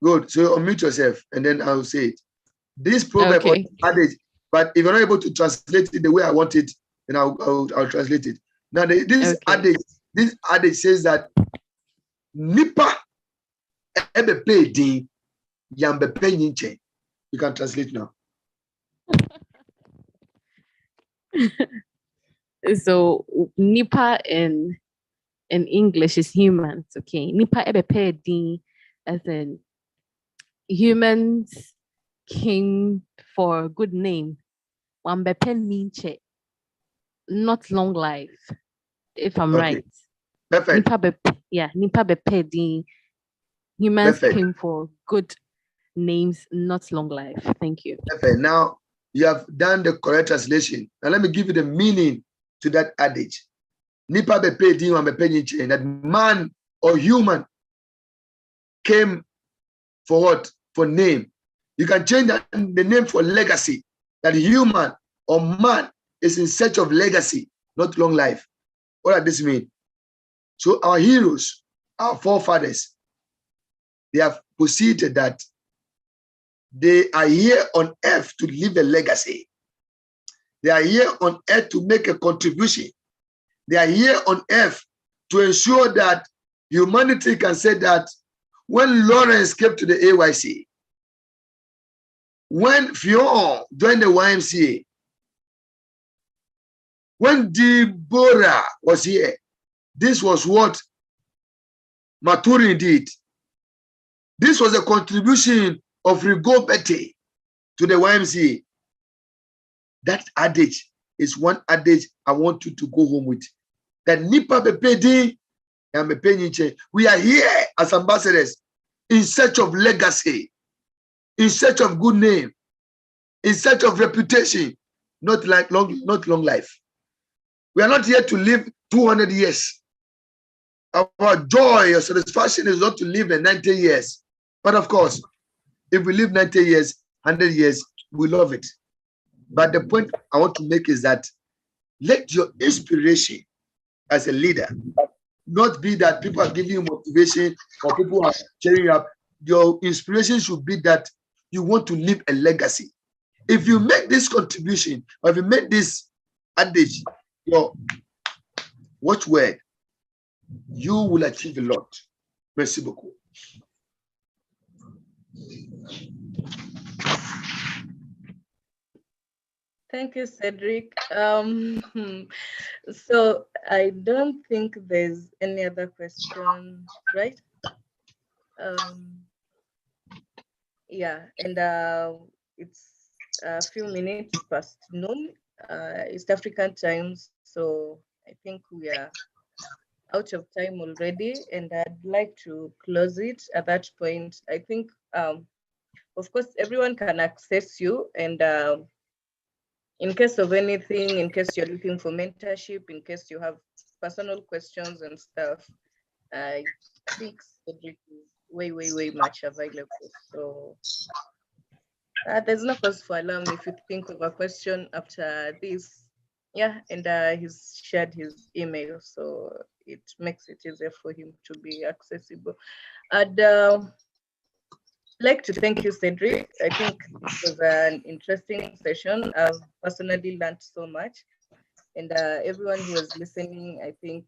Good. So unmute yourself, and then I'll say it. This proverb or adage, but if you're not able to translate it the way I want it, then I'll translate it. Now, this adage says that nipa ebe pay din yambe pay yinche. You can translate now. So nipa in English is humans, okay? Nipa ebe pay din, as in humans came for a good name. Wambepe ninche, not long life, if I'm right. Perfect. Nipa bepe din. Humans came for good names, not long life. Thank you. Perfect. Now you have done the correct translation. Now let me give you the meaning to that adage. Nipa bepe din wambepe ninche, that man or human came for what? For name. You can change the name for legacy. That human or man is in search of legacy, not long life. What does this mean? So our heroes, our forefathers, they have posited that they are here on earth to leave a legacy. They are here on earth to make a contribution. They are here on earth to ensure that humanity can say that when Lawrence came to the AYC, when Fion joined the YMCA, when Deborah was here, this was what Maturin did. This was a contribution of Rigo Bete to the YMCA. That adage is one adage I want you to go home with. That nipa bepedi and bepenyinche. We are here as ambassadors in search of legacy, in search of good name, in search of reputation, not long life. We are not here to live 200 years. Our joy or satisfaction is not to live in 90 years. But of course, if we live 90 years, 100 years, we love it. But the point I want to make is that let your inspiration as a leader not be that people are giving you motivation or people are cheering you up. Your inspiration should be that you want to leave a legacy. If you make this contribution or if you make this adage your watchword, you will achieve a lot. Merci beaucoup. Thank you, Cedric. So I don't think there's any other question, right? Yeah, and it's a few minutes past noon, East African time, so I think we are out of time already, and I'd like to close it at that point. I think, of course, everyone can access you, and in case of anything, in case you're looking for mentorship, in case you have personal questions and stuff, I think Cedric is way much available. So there's no cause for alarm if you think of a question after this. Yeah, and he's shared his email, so it makes it easier for him to be accessible. I'd like to thank you, Cedric. I think it was an interesting session. I've personally learned so much, and everyone who is listening, I think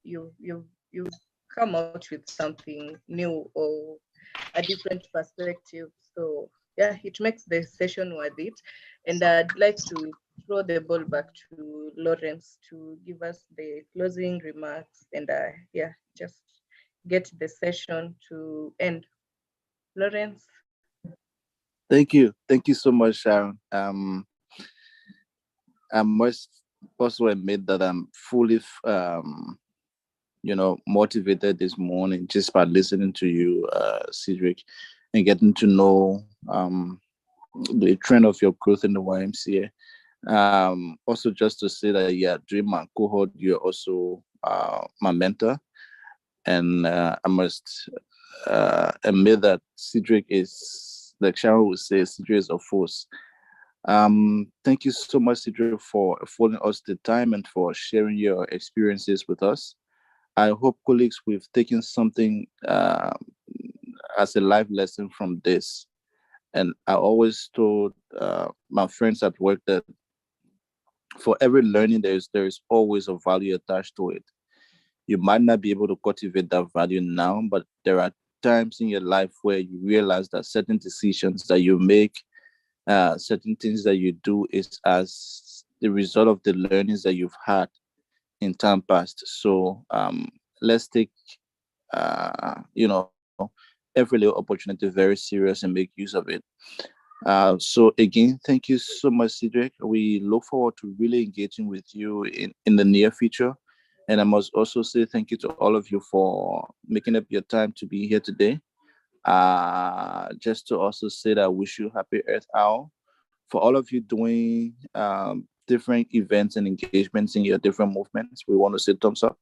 you've come out with something new or a different perspective. So yeah, it makes the session worth it. And I'd like to throw the ball back to Lawrence to give us the closing remarks and yeah, just get the session to end. Lawrence. Thank you. Thank you so much, Sharon. I must also admit that I'm fully, motivated this morning just by listening to you, Cedric, and getting to know the trend of your growth in the YMCA. Also, just to say that, yeah, during my cohort, you're also my mentor. And I must admit that Cedric is, like Sharon would say, Cedric is a force. Thank you so much, Cedric, for affording us the time and for sharing your experiences with us. I hope, colleagues, we've taken something as a life lesson from this. And I always told my friends at work that for every learning, there is always a value attached to it. You might not be able to cultivate that value now, but there are times in your life where you realize that certain decisions that you make, certain things that you do is as the result of the learnings that you've had in time past. So let's take every little opportunity very serious and make use of it. So again, thank you so much, Cedric. We look forward to really engaging with you in the near future. And I must also say thank you to all of you for making up your time to be here today. Just to also say that I wish you happy Earth Hour. For all of you doing different events and engagements in your different movements, we want to say thumbs up.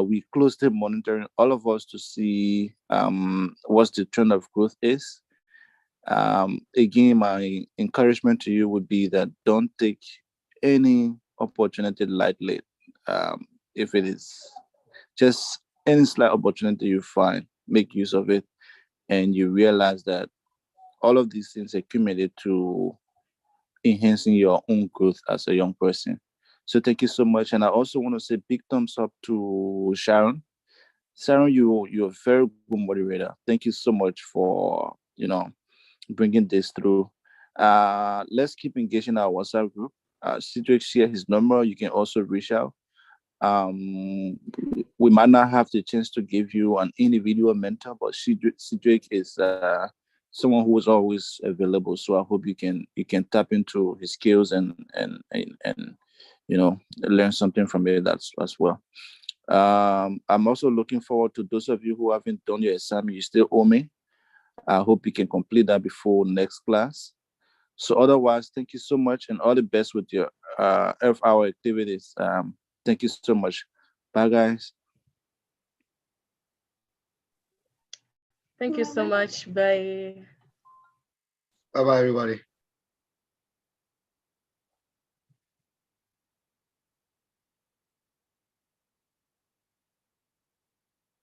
We closely monitoring all of us to see what the trend of growth is. Again, my encouragement to you would be that don't take any opportunity lightly. If it is just any slight opportunity you find, make use of it, and you realize that all of these things accumulate to enhancing your own growth as a young person. So thank you so much. And I also want to say big thumbs up to Sharon. Sharon, you're a very good moderator. Thank you so much for bringing this through. Let's keep engaging our WhatsApp group. Cedric share his number. You can also reach out. We might not have the chance to give you an individual mentor, but Cedric is someone who is always available. So I hope you can tap into his skills and learn something from it as well. I'm also looking forward to those of you who haven't done your exam. You still owe me. I hope you can complete that before next class. So otherwise, thank you so much and all the best with your F-hour activities. Thank you so much. Bye, guys. Thank you so much. Bye. Bye-bye, everybody.